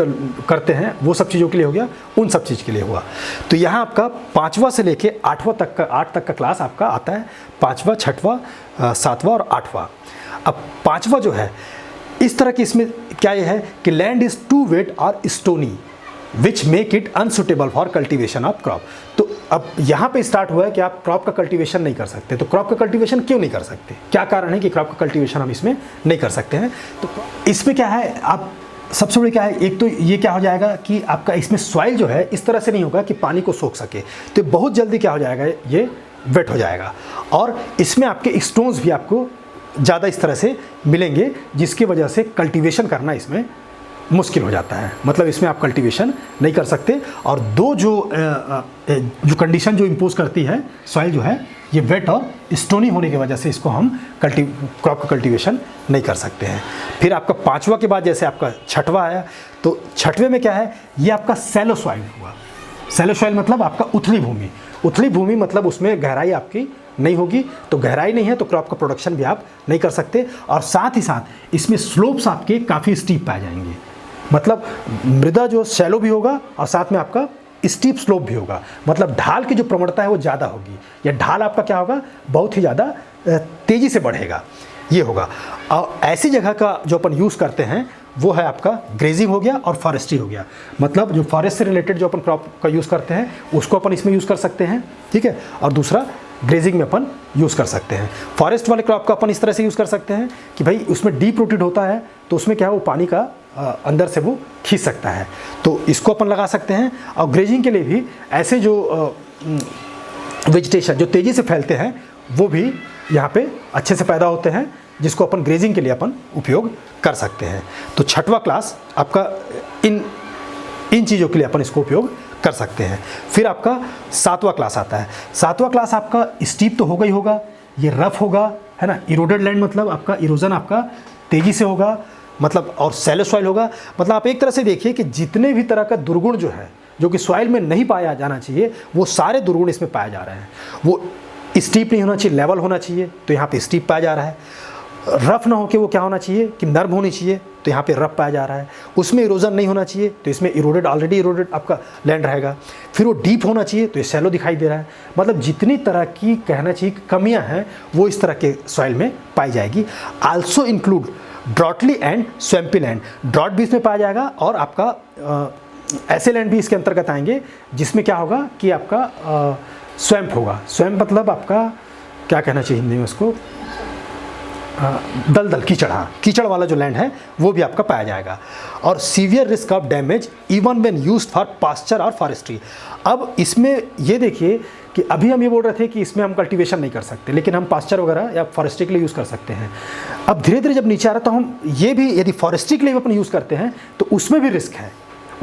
करते हैं वो सब चीज़ों के लिए हो गया, उन सब चीज़ के लिए हुआ। तो यहाँ आपका 5वां से लेके 8वां तक का 8 तक का क्लास आपका आता है, 5वां, 6वां, 7वां और 8वां। अब 5वां जो है इस तरह की, इसमें क्या ये है कि लैंड इज़ टू वेट और stony which make it unsuitable for cultivation of crop. तो अब यहाँ पे स्टार्ट हुआ है कि आप क्रॉप का कल्टीवेशन नहीं कर सकते। तो क्रॉप का कल्टीवेशन क्यों नहीं कर सकते, क्या कारण है कि क्रॉप का कल्टीवेशन हम इसमें नहीं कर सकते हैं? तो इसमें क्या है, आप सबसे बड़ी क्या है, एक तो ये क्या हो जाएगा कि आपका इसमें सॉइल जो है इस तरह से नहीं होगा कि पानी को सोख सके, तो बहुत जल्दी क्या हो जाएगा, ये वेट हो जाएगा, और इसमें आपके स्टोन्स भी आपको ज़्यादा इस तरह से मिलेंगे, जिसकी वजह से कल्टीवेशन करना इसमें मुश्किल हो जाता है। मतलब इसमें आप कल्टीवेशन नहीं कर सकते। और दो जो कंडीशन जो इम्पोज करती है सॉइल जो है, ये वेट और स्टोनी होने की वजह से इसको हम क्रॉप का कल्टीवेशन नहीं कर सकते हैं। फिर आपका 5वां के बाद जैसे आपका 6वां आया, तो 6वें में क्या है, ये आपका सैलो सॉइल हुआ। सैलो सॉइल मतलब आपका उथली भूमि। उथली भूमि मतलब उसमें गहराई आपकी नहीं होगी, तो गहराई नहीं है तो क्रॉप का प्रोडक्शन भी आप नहीं कर सकते। और साथ ही साथ इसमें स्लोप्स आपके काफ़ी स्टीप पाए जाएंगे, मतलब मृदा जो शैलो भी होगा और साथ में आपका स्टीप स्लोप भी होगा, मतलब ढाल की जो प्रवणता है वो ज़्यादा होगी, या ढाल आपका क्या होगा, बहुत ही ज़्यादा तेज़ी से बढ़ेगा, ये होगा। और ऐसी जगह का जो अपन यूज़ करते हैं वो है आपका ग्रेजिंग हो गया और फॉरेस्ट्री हो गया। मतलब जो फॉरेस्ट से रिलेटेड जो अपन क्रॉप का यूज़ करते हैं उसको अपन इसमें यूज़ कर सकते हैं, ठीक है। और दूसरा ग्रेजिंग में अपन यूज़ कर सकते हैं। फॉरेस्ट वाले क्रॉप का अपन इस तरह से यूज़ कर सकते हैं कि भाई उसमें डीप रूटेड होता है, तो उसमें क्या है, वो पानी का अंदर से वो खींच सकता है, तो इसको अपन लगा सकते हैं। और ग्रेजिंग के लिए भी ऐसे जो वेजिटेशन जो तेज़ी से फैलते हैं वो भी यहाँ पे अच्छे से पैदा होते हैं, जिसको अपन ग्रेजिंग के लिए अपन उपयोग कर सकते हैं। तो 6वां क्लास आपका इन चीज़ों के लिए अपन इसको उपयोग कर सकते हैं। फिर आपका 7वां क्लास आता है। 7वां क्लास आपका स्टीप तो होगा ही होगा, ये रफ होगा, है ना। इरोडेड लैंड मतलब आपका इरोजन आपका तेज़ी से होगा, मतलब और सैलो सॉइल होगा। मतलब आप एक तरह से देखिए कि जितने भी तरह का दुर्गुण जो है, जो कि सॉइल में नहीं पाया जाना चाहिए, वो सारे दुर्गुण इसमें पाए जा रहे हैं। वो स्टीप नहीं होना चाहिए, लेवल होना चाहिए, तो यहाँ पे स्टीप पाया जा रहा है। रफ़ ना हो के वो क्या होना चाहिए कि नर्म होनी चाहिए, तो यहाँ पे रफ़ पाया जा रहा है। उसमें इरोजन नहीं होना चाहिए, तो इसमें इरोडेड, ऑलरेडी इरोडेड आपका लैंड रहेगा। फिर वो डीप होना चाहिए, तो ये शैलो दिखाई दे रहा है। मतलब जितनी तरह की कहना चाहिए कि कमियाँ हैं वो इस तरह के सॉइल में पाई जाएगी। Also include droughtly and swampy land, drought भी इसमें पाया जाएगा और आपका ऐसे लैंड भी इसके अंतर्गत आएंगे जिसमें क्या होगा कि आपका स्वैम्प होगा। स्वैम्प मतलब आपका क्या कहना चाहिए हिंदी में उसको, दलदल, कीचड़, हाँ, कीचड़ वाला जो लैंड है वो भी आपका पाया जाएगा। और severe risk of damage even when used for pasture और फॉरेस्ट्री। अब इसमें ये देखिए कि अभी हम ये बोल रहे थे कि इसमें हम कल्टीवेशन नहीं कर सकते, लेकिन हम पास्चर वगैरह या फॉरेस्ट्री के लिए यूज़ कर सकते हैं। अब धीरे धीरे जब नीचे आ रहा है तो हम ये भी, यदि फॉरेस्ट्री के लिए भी अपन यूज़ करते हैं तो उसमें भी रिस्क है।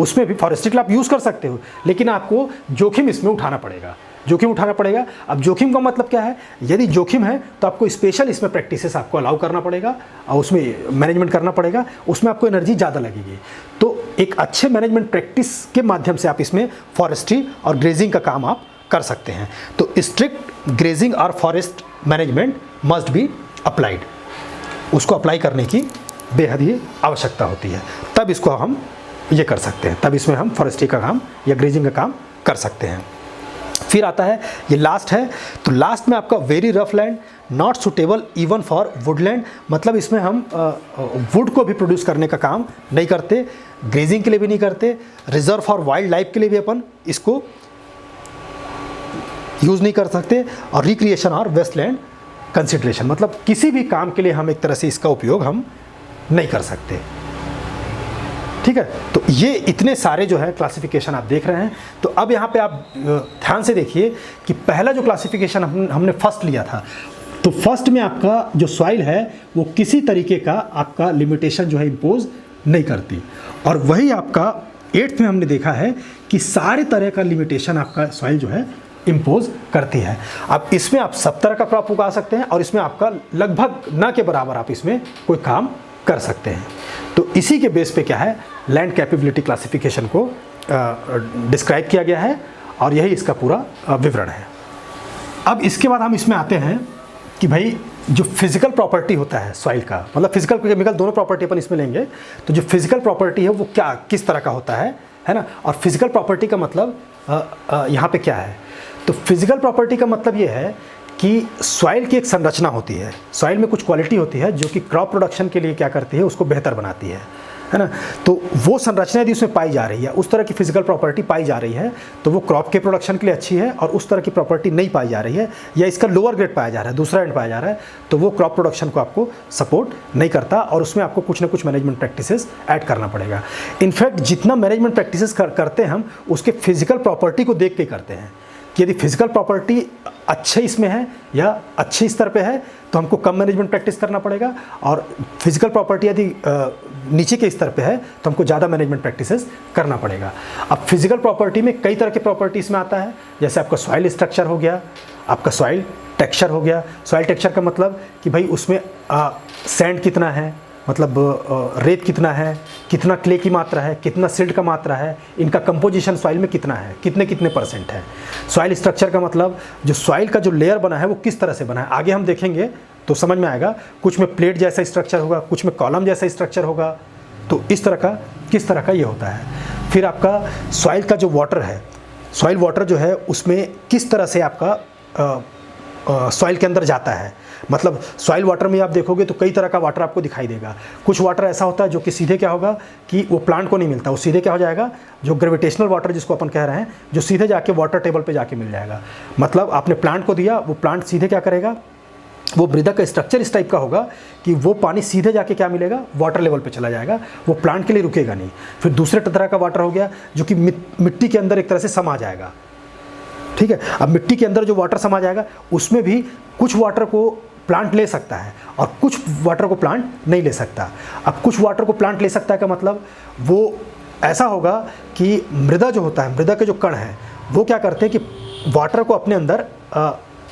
उसमें भी फॉरेस्ट्री के लिए आप यूज़ कर सकते हो, लेकिन आपको जोखिम इसमें उठाना पड़ेगा, जोखिम उठाना पड़ेगा। अब जोखिम का मतलब क्या है, यदि जोखिम है तो आपको स्पेशल इसमें प्रैक्टिसेस आपको अलाउ करना पड़ेगा और उसमें मैनेजमेंट करना पड़ेगा, उसमें आपको एनर्जी ज़्यादा लगेगी। तो एक अच्छे मैनेजमेंट प्रैक्टिस के माध्यम से आप इसमें फॉरेस्ट्री और ग्रेजिंग का काम आप कर सकते हैं। तो स्ट्रिक्ट ग्रेजिंग और forest management must be applied, उसको अप्लाई करने की बेहद ही आवश्यकता होती है, तब इसको हम ये कर सकते हैं, तब इसमें हम फॉरेस्ट्री का काम या ग्रेजिंग का काम कर सकते हैं। फिर आता है ये लास्ट है, तो लास्ट में आपका very rough land not suitable even for Woodland, मतलब इसमें हम वुड को भी प्रोड्यूस करने का काम नहीं करते, ग्रेजिंग के लिए भी नहीं करते, रिजर्व फॉर वाइल्ड लाइफ के लिए भी अपन इसको यूज़ नहीं कर सकते, और रिक्रिएशन और वेस्टलैंड कंसिडरेशन, मतलब किसी भी काम के लिए हम एक तरह से इसका उपयोग हम नहीं कर सकते। ठीक है, तो ये इतने सारे जो है क्लासिफिकेशन आप देख रहे हैं। तो अब यहाँ पे आप ध्यान से देखिए कि पहला जो क्लासिफिकेशन हमने फर्स्ट लिया था, तो फर्स्ट में आपका जो सॉइल है वो किसी तरीके का आपका लिमिटेशन जो है इम्पोज नहीं करती, और वही आपका 8th में हमने देखा है कि सारे तरह का लिमिटेशन आपका सॉइल जो है इम्पोज करती है। अब इसमें आप सब तरह का क्रॉप उगा सकते हैं और इसमें आपका लगभग न के बराबर आप इसमें कोई काम कर सकते हैं। तो इसी के बेस पे क्या है, लैंड कैपेबिलिटी क्लासिफिकेशन को डिस्क्राइब किया गया है, और यही इसका पूरा विवरण है। अब इसके बाद हम इसमें आते हैं कि भाई जो फिजिकल प्रॉपर्टी होता है सॉइल का, मतलब फिजिकल केमिकल दोनों प्रॉपर्टी अपन इसमें लेंगे, तो जो फिजिकल प्रॉपर्टी है वो क्या किस तरह का होता है ना। और फिजिकल प्रॉपर्टी का मतलब यहाँ पे क्या है, तो फिजिकल प्रॉपर्टी का मतलब ये है कि सॉइल की एक संरचना होती है, सॉइल में कुछ क्वालिटी होती है जो कि क्रॉप प्रोडक्शन के लिए क्या करती है, उसको बेहतर बनाती है ना। तो वो संरचना यदि उसमें पाई जा रही है, उस तरह की फिजिकल प्रॉपर्टी पाई जा रही है, तो वो क्रॉप के प्रोडक्शन के लिए अच्छी है, और उस तरह की प्रॉपर्टी नहीं पाई जा रही है या इसका लोअर ग्रेड पाया जा रहा है, दूसरा एंड पाया जा रहा है, तो वो क्रॉप प्रोडक्शन को आपको सपोर्ट नहीं करता, और उसमें आपको कुछ ना कुछ मैनेजमेंट प्रैक्टिसेस ऐड करना पड़ेगा। इनफैक्ट जितना मैनेजमेंट प्रैक्टिसेस करते हैं हम उसके फिजिकल प्रॉपर्टी को देख के करते हैं कि यदि फिजिकल प्रॉपर्टी अच्छे इसमें है या अच्छे स्तर पे है तो हमको कम मैनेजमेंट प्रैक्टिस करना पड़ेगा, और फिजिकल प्रॉपर्टी यदि नीचे के स्तर पे है तो हमको ज़्यादा मैनेजमेंट प्रैक्टिसेस करना पड़ेगा। अब फिजिकल प्रॉपर्टी में कई तरह के प्रॉपर्टीज़ में आता है, जैसे आपका सॉइल स्ट्रक्चर हो गया, आपका सॉइल टेक्सचर हो गया। सॉइल टेक्सचर का मतलब कि भाई उसमें सैंड कितना है, मतलब रेत कितना है, कितना क्ले की मात्रा है, कितना सिल्ट का मात्रा है, इनका कंपोजिशन सॉइल में कितना है, कितने कितने % है। सॉइल स्ट्रक्चर का मतलब जो सॉइल का जो लेयर बना है वो किस तरह से बना है, आगे हम देखेंगे तो समझ में आएगा। कुछ में प्लेट जैसा स्ट्रक्चर होगा, कुछ में कॉलम जैसा स्ट्रक्चर होगा, तो इस तरह का किस तरह का ये होता है। फिर आपका सॉइल का जो वाटर है, सॉइल वाटर जो है उसमें किस तरह से आपका सॉइल के अंदर जाता है, मतलब सॉइल वाटर में आप देखोगे तो कई तरह का वाटर आपको दिखाई देगा। कुछ वाटर ऐसा होता है जो कि सीधे क्या होगा कि वो प्लांट को नहीं मिलता, वो सीधे क्या हो जाएगा, जो ग्रेविटेशनल वाटर जिसको अपन कह रहे हैं, जो सीधे जाके वाटर टेबल पे जाके मिल जाएगा। मतलब आपने प्लांट को दिया, वो प्लांट सीधे क्या करेगा, वो मृदा का स्ट्रक्चर इस टाइप का होगा कि वो पानी सीधे जाके क्या मिलेगा, वाटर लेवल पे चला जाएगा, वो प्लांट के लिए रुकेगा नहीं। फिर दूसरे तरह का वाटर हो गया जो कि मिट्टी के अंदर एक तरह से समा जाएगा। ठीक है, अब मिट्टी के अंदर जो वाटर समा जाएगा उसमें भी कुछ वाटर को प्लांट ले सकता है और कुछ वाटर को प्लांट नहीं ले सकता। अब कुछ वाटर को प्लांट ले सकता है का मतलब वो ऐसा होगा कि मृदा जो होता है, मृदा के जो कण हैं वो क्या करते हैं कि वाटर को अपने अंदर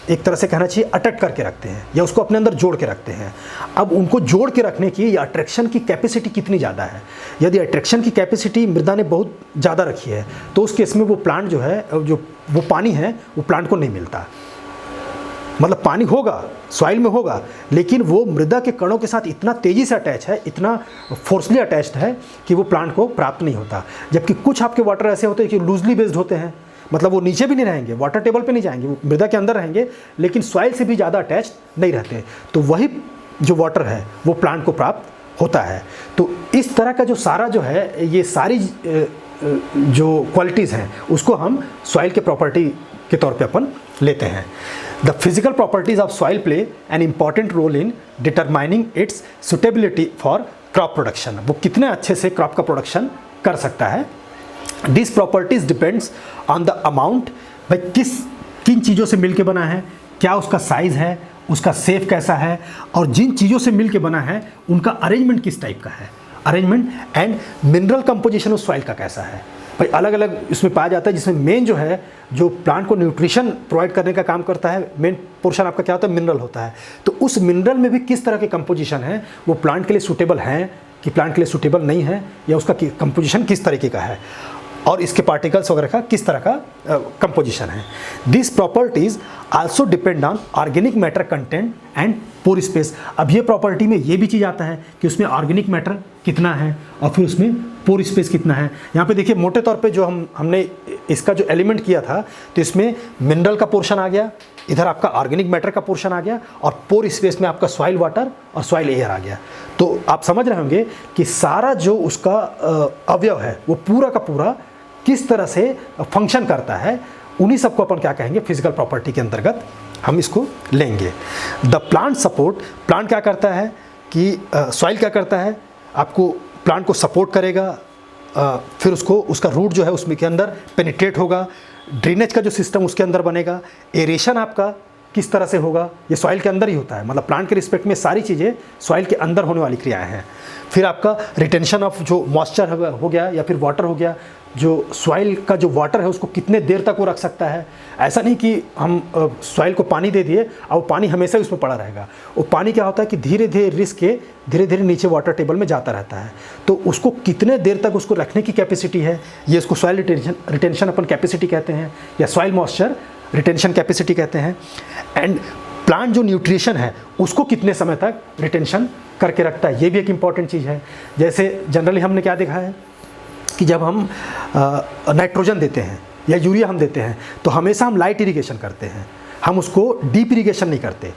एक तरह से कहना चाहिए अटैक करके रखते हैं या उसको अपने अंदर जोड़ के रखते हैं। अब उनको जोड़ के रखने की या अट्रैक्शन की कैपेसिटी कितनी ज़्यादा है, यदि अट्रैक्शन की कैपेसिटी मृदा ने बहुत ज़्यादा रखी है तो उस केस में वो प्लांट जो है, जो वो पानी है वो प्लांट को नहीं मिलता। मतलब पानी होगा, सॉइल में होगा, लेकिन वो मृदा के कणों के साथ इतना तेज़ी से अटैच है, इतना फोर्सली अटैच्ड है कि वो प्लांट को प्राप्त नहीं होता। जबकि कुछ आपके वाटर ऐसे होते हैं कि लूजली बेस्ड होते हैं, मतलब वो नीचे भी नहीं रहेंगे, वाटर टेबल पे नहीं जाएंगे, वो मृदा के अंदर रहेंगे, लेकिन सॉइल से भी ज़्यादा अटैच नहीं रहते, तो वही जो वाटर है वो प्लांट को प्राप्त होता है। तो इस तरह का जो सारा जो है, ये सारी जो क्वालिटीज़ हैं उसको हम सॉइल के प्रॉपर्टी के तौर पे अपन लेते हैं। The physical properties of soil play an important role in determining its suitability for crop production. वो कितने अच्छे से क्रॉप का प्रोडक्शन कर सकता है। This properties depends on the amount, भाई किन चीज़ों से मिलके बना है, क्या उसका साइज़ है, उसका शेप कैसा है, और जिन चीज़ों से मिलके बना है उनका अरेंजमेंट किस टाइप का है, अरेंजमेंट एंड मिनरल कंपोजिशन उस सॉइल का कैसा है। भाई अलग अलग इसमें पाया जाता है, जिसमें मेन जो है, जो प्लांट को न्यूट्रिशन प्रोवाइड करने का काम करता है, मेन पोर्शन आपका क्या होता है, मिनरल होता है। तो उस मिनरल में भी किस तरह के कंपोजिशन है, वो प्लांट के लिए सूटेबल हैं कि प्लांट के लिए सूटेबल नहीं है, या उसका कंपोजिशन किस तरीके का है, और इसके पार्टिकल्स वगैरह का किस तरह का कंपोजिशन है। This properties also depend on organic matter content and pore space. अब ये प्रॉपर्टी में ये भी चीज़ आता है कि उसमें ऑर्गेनिक मैटर कितना है और फिर उसमें पोर स्पेस कितना है। यहाँ पे देखिए मोटे तौर पे जो हमने इसका जो एलिमेंट किया था, तो इसमें मिनरल का पोर्शन आ गया, इधर आपका ऑर्गेनिक मैटर का पोर्शन आ गया, और पोर स्पेस में आपका सॉइल वाटर और सॉइल एयर आ गया। तो आप समझ रहे होंगे कि सारा जो उसका अवयव है वो पूरा का पूरा किस तरह से फंक्शन करता है। उन्हीं सबको अपन क्या कहेंगे, फिजिकल प्रॉपर्टी के अंतर्गत हम इसको लेंगे। द प्लांट सपोर्ट, प्लांट क्या करता है कि सॉइल क्या करता है, आपको प्लांट को सपोर्ट करेगा, फिर उसका रूट जो है उसमें के अंदर पेनिट्रेट होगा, ड्रेनेज का जो सिस्टम उसके अंदर बनेगा, एरेशन आपका किस तरह से होगा, ये सॉइल के अंदर ही होता है, मतलब प्लांट के रिस्पेक्ट में सारी चीज़ें सॉइल के अंदर होने वाली क्रियाएं हैं। फिर आपका रिटेंशन ऑफ जो मॉइस्चर हो गया या फिर वाटर हो गया, जो सॉइल का जो वाटर है उसको कितने देर तक वो रख सकता है। ऐसा नहीं कि हम सॉइल को पानी दे दिए और वो पानी हमेशा उसमें पड़ा रहेगा। वो पानी क्या होता है कि धीरे धीरे रिस्क के धीरे धीरे नीचे वाटर टेबल में जाता रहता है, तो उसको कितने देर तक उसको रखने की कैपेसिटी है, ये इसको सॉइल रिटेंशन अपन कैपेसिटी कहते हैं, या सॉइल मॉइस्चर रिटेंशन कैपेसिटी कहते हैं। एंड प्लांट जो न्यूट्रिशन है उसको कितने समय तक रिटेंशन करके रखता है, ये भी एक इम्पॉर्टेंट चीज़ है। जैसे जनरली हमने क्या देखा है कि जब हम नाइट्रोजन देते हैं या यूरिया हम देते हैं, तो हमेशा हम लाइट इरिगेशन करते हैं, हम उसको डीप इरिगेशन नहीं करते।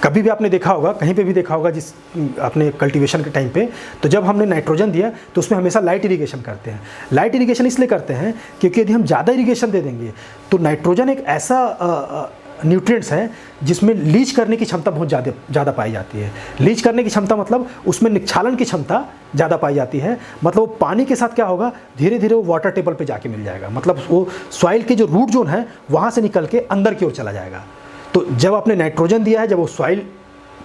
कभी भी आपने देखा होगा, कहीं पे भी देखा होगा, जिस आपने कल्टीवेशन के टाइम पे, तो जब हमने नाइट्रोजन दिया तो उसमें हमेशा लाइट इरिगेशन करते हैं। लाइट इरिगेशन इसलिए करते हैं क्योंकि यदि हम ज़्यादा इरिगेशन दे देंगे तो नाइट्रोजन एक ऐसा न्यूट्रिएंट्स है जिसमें लीच करने की क्षमता बहुत ज़्यादा पाई जाती है। लीच करने की क्षमता मतलब उसमें निक्षालन की क्षमता ज़्यादा पाई जाती है। मतलब वो पानी के साथ क्या होगा, धीरे धीरे वो वाटर टेबल पे जाके मिल जाएगा, मतलब वो सॉइल के जो रूट जोन है वहाँ से निकल के अंदर की ओर चला जाएगा। तो जब आपने नाइट्रोजन दिया है, जब वो सॉइल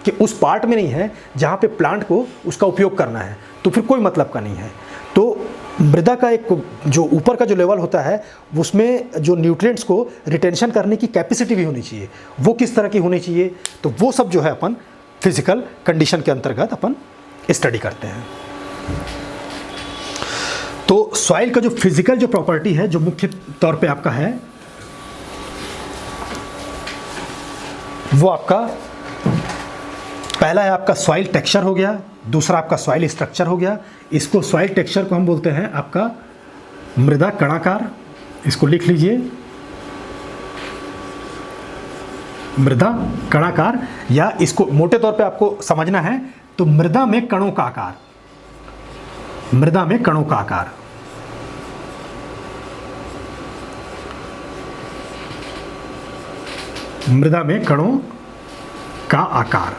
के उस पार्ट में नहीं है जहाँ पे प्लांट को उसका उपयोग करना है, तो फिर कोई मतलब का नहीं है। तो मृदा का एक जो ऊपर का जो लेवल होता है उसमें जो न्यूट्रिएंट्स को रिटेंशन करने की कैपेसिटी भी होनी चाहिए, वो किस तरह की होनी चाहिए, तो वो सब जो है अपन फिजिकल कंडीशन के अंतर्गत अपन स्टडी करते हैं। तो सॉइल का जो फिजिकल जो प्रॉपर्टी है, जो मुख्य तौर पे आपका है, वो आपका पहला है आपका सॉइल टेक्सचर हो गया, दूसरा आपका सॉइल स्ट्रक्चर हो गया। इसको सॉइल टेक्सचर को हम बोलते हैं आपका मृदा कणाकार, इसको लिख लीजिए, मृदा कणाकार, या इसको मोटे तौर पे आपको समझना है तो मृदा में कणों का आकार, मृदा में कणों का आकार। मृदा में कणों का आकार।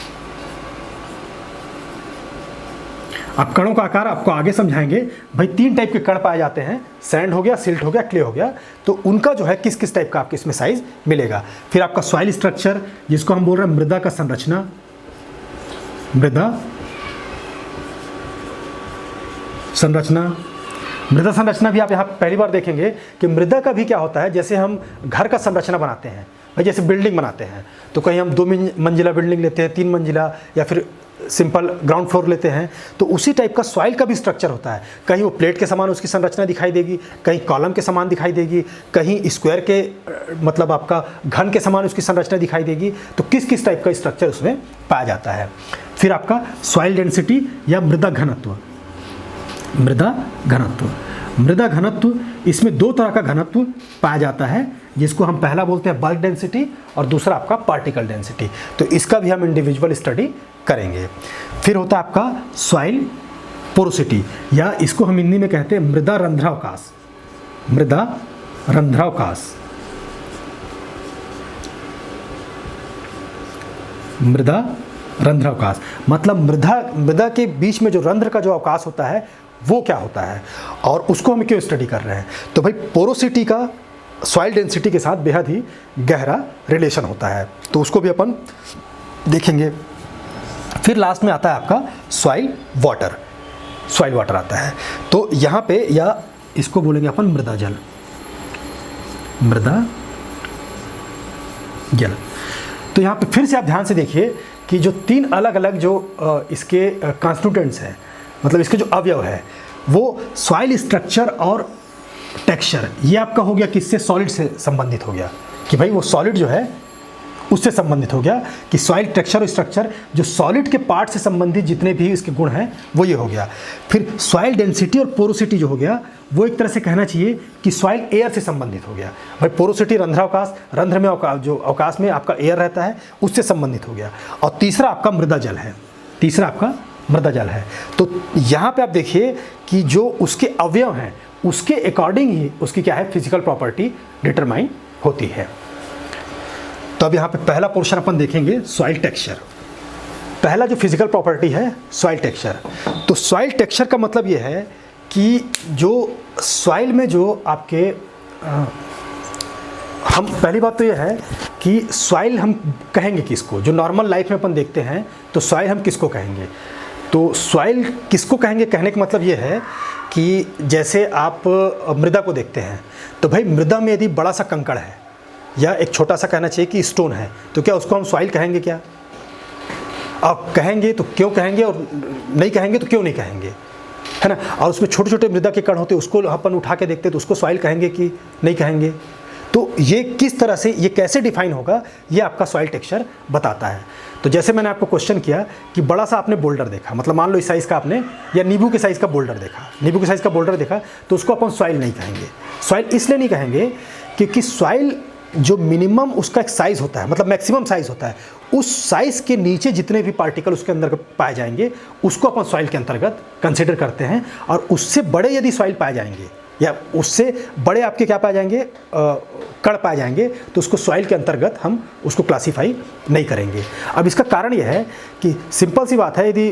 अब कणों का आकार आपको आगे समझाएंगे। भाई 3 टाइप के कण पाए जाते हैं, सैंड हो गया, सिल्ट हो गया, क्ले हो गया, तो उनका जो है किस किस टाइप का आपके इसमें साइज मिलेगा। फिर आपका सॉइल स्ट्रक्चर, जिसको हम बोल रहे हैं मृदा का संरचना, मृदा संरचना। मृदा संरचना भी आप यहाँ पहली बार देखेंगे कि मृदा का भी क्या होता है, जैसे हम घर का संरचना बनाते हैं भाई जैसे बिल्डिंग बनाते हैं तो कहीं हम 2 मंजिला बिल्डिंग लेते हैं, 3 मंजिला, या फिर सिंपल ग्राउंड फ्लोर लेते हैं, तो उसी टाइप का सॉइल का भी स्ट्रक्चर होता है। कहीं वो प्लेट के समान उसकी संरचना दिखाई देगी, कहीं कॉलम के समान दिखाई देगी, कहीं स्क्वायर के मतलब आपका घन के समान उसकी संरचना दिखाई देगी। तो किस किस टाइप का स्ट्रक्चर उसमें पाया जाता है। फिर आपका सॉइल डेंसिटी या मृदा घनत्व। मृदा घनत्व, मृदा घनत्व, इसमें 2 तरह का घनत्व पाया जाता है, जिसको हम पहला बोलते हैं बल्क डेंसिटी और दूसरा आपका पार्टिकल डेंसिटी। तो इसका भी हम इंडिविजुअल स्टडी करेंगे। फिर होता है आपका सॉइल पोरोसिटी, या इसको हम हिंदी में कहते हैं मृदा रंध्रावकाश। मृदा रंध्रावकाश, मृदा रंध्रावकाश मतलब मृदा के बीच में जो रंध्र का जो अवकाश होता है वो क्या होता है और उसको हम क्यों स्टडी कर रहे हैं। तो भाई पोरोसिटी का सॉइल डेंसिटी के साथ बेहद ही गहरा रिलेशन होता है, तो उसको भी अपन देखेंगे। फिर लास्ट में आता है आपका सॉइल वाटर। सॉइल वाटर आता है, तो यहाँ पे या इसको बोलेंगे अपन मृदा जल। मृदा जल, तो यहाँ पे फिर से आप ध्यान से देखिए कि जो 3 अलग अलग जो इसके कॉन्स्टिट्यूएंट्स हैं, मतलब इसके जो अवयव है, वो सॉइल स्ट्रक्चर और टेक्सचर, ये आपका हो गया किससे, सॉलिड से संबंधित हो गया कि भाई वो सॉलिड जो है उससे संबंधित हो गया कि सॉइल टेक्सचर और स्ट्रक्चर, जो सॉलिड के पार्ट से संबंधित जितने भी इसके गुण हैं वो ये हो गया। फिर सॉइल डेंसिटी और पोरोसिटी जो हो गया वो एक तरह से कहना चाहिए कि सॉइल एयर से संबंधित हो गया। भाई पोरोसिटी रंध्रावकाश, रंध्र में जो अवकाश में आपका एयर रहता है उससे संबंधित हो गया। और तीसरा आपका मृदा जल है, तीसरा आपका मृदा जल है। तो यहाँ पे आप देखिए कि जो उसके अवयव हैं उसके अकॉर्डिंग ही उसकी क्या है, फिजिकल प्रॉपर्टी डिटरमाइन होती है। तो अब यहाँ पे पहला पोर्शन अपन देखेंगे सॉइल टेक्सचर। पहला जो फिजिकल प्रॉपर्टी है सॉइल टेक्सचर। तो सॉइल टेक्सचर का मतलब ये है कि जो सॉइल में जो आपके हम पहली बात तो ये है कि सॉइल हम कहेंगे किसको, जो नॉर्मल लाइफ में अपन देखते हैं तो सॉइल हम किसको कहेंगे। तो सॉइल किसको कहेंगे, कहने का मतलब ये है कि जैसे आप मृदा को देखते हैं तो भाई मृदा में यदि बड़ा सा कंकड़ है या एक छोटा सा कहना चाहिए कि स्टोन है, तो क्या उसको हम सॉइल कहेंगे क्या? अब कहेंगे तो क्यों कहेंगे, और नहीं कहेंगे तो क्यों नहीं कहेंगे, है ना। और उसमें छोटे छोटे मृदा के कण होते हैं, उसको अपन उठा के देखते तो उसको सॉइल कहेंगे कि नहीं कहेंगे। तो ये किस तरह से, ये कैसे डिफाइन होगा, ये आपका सॉइल टेक्सचर बताता है। तो जैसे मैंने आपको क्वेश्चन किया कि बड़ा सा आपने बोल्डर देखा, मतलब मान लो इस साइज़ का आपने, या नींबू के साइज़ का बोल्डर देखा, नींबू के साइज़ का बोल्डर देखा, तो उसको अपन सॉइल नहीं कहेंगे। सॉइल इसलिए नहीं कहेंगे क्योंकि सॉइल जो मिनिमम उसका एक साइज़ होता है, मतलब मैक्सिमम साइज़ होता है, उस साइज़ के नीचे जितने भी पार्टिकल उसके अंदर पाए जाएंगे उसको अपन सॉइल के अंतर्गत कंसिडर करते हैं। और उससे बड़े यदि सॉइल पाए जाएंगे या उससे बड़े आपके क्या पाए जाएंगे, कण पाए जाएंगे, तो उसको सॉइल के अंतर्गत हम उसको क्लासीफाई नहीं करेंगे। अब इसका कारण यह है कि सिंपल सी बात है, यदि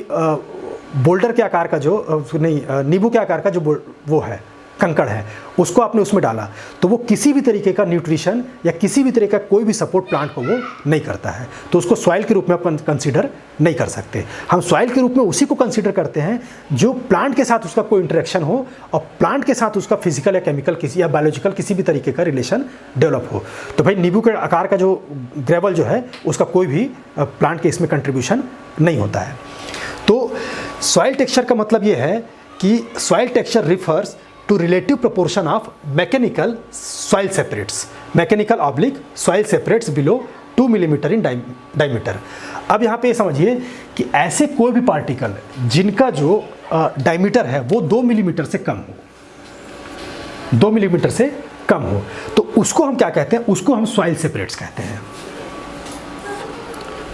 बोल्डर के आकार का जो नींबू के आकार का जो वो है कंकड़ है, उसको आपने उसमें डाला तो वो किसी भी तरीके का न्यूट्रिशन या किसी भी तरीके का कोई भी सपोर्ट प्लांट को वो नहीं करता है, तो उसको सॉइल के रूप में अपन कंसीडर नहीं कर सकते। हम सॉइल के रूप में उसी को कंसीडर करते हैं जो प्लांट के साथ उसका कोई इंटरेक्शन हो और प्लांट के साथ उसका फिजिकल या केमिकल किसी या बायोलॉजिकल किसी भी तरीके का रिलेशन डेवलप हो। तो भाई नींबू के आकार का जो ग्रेवल जो है उसका कोई भी प्लांट के इसमें कंट्रीब्यूशन नहीं होता है। तो सॉइल टेक्सचर का मतलब ये है कि soil texture refers to relative proportion of mechanical soil separates, mechanical oblique soil separates below 2 millimetre in diameter। अब यहाँ पे समझिए कि ऐसे कोई भी पार्टिकल जिनका जो डायमीटर है वो 2 मिलीमीटर से कम हो, 2 मिलीमीटर से कम हो, तो उसको हम क्या कहते हैं, उसको हम सॉइल सेपरेट्स कहते हैं।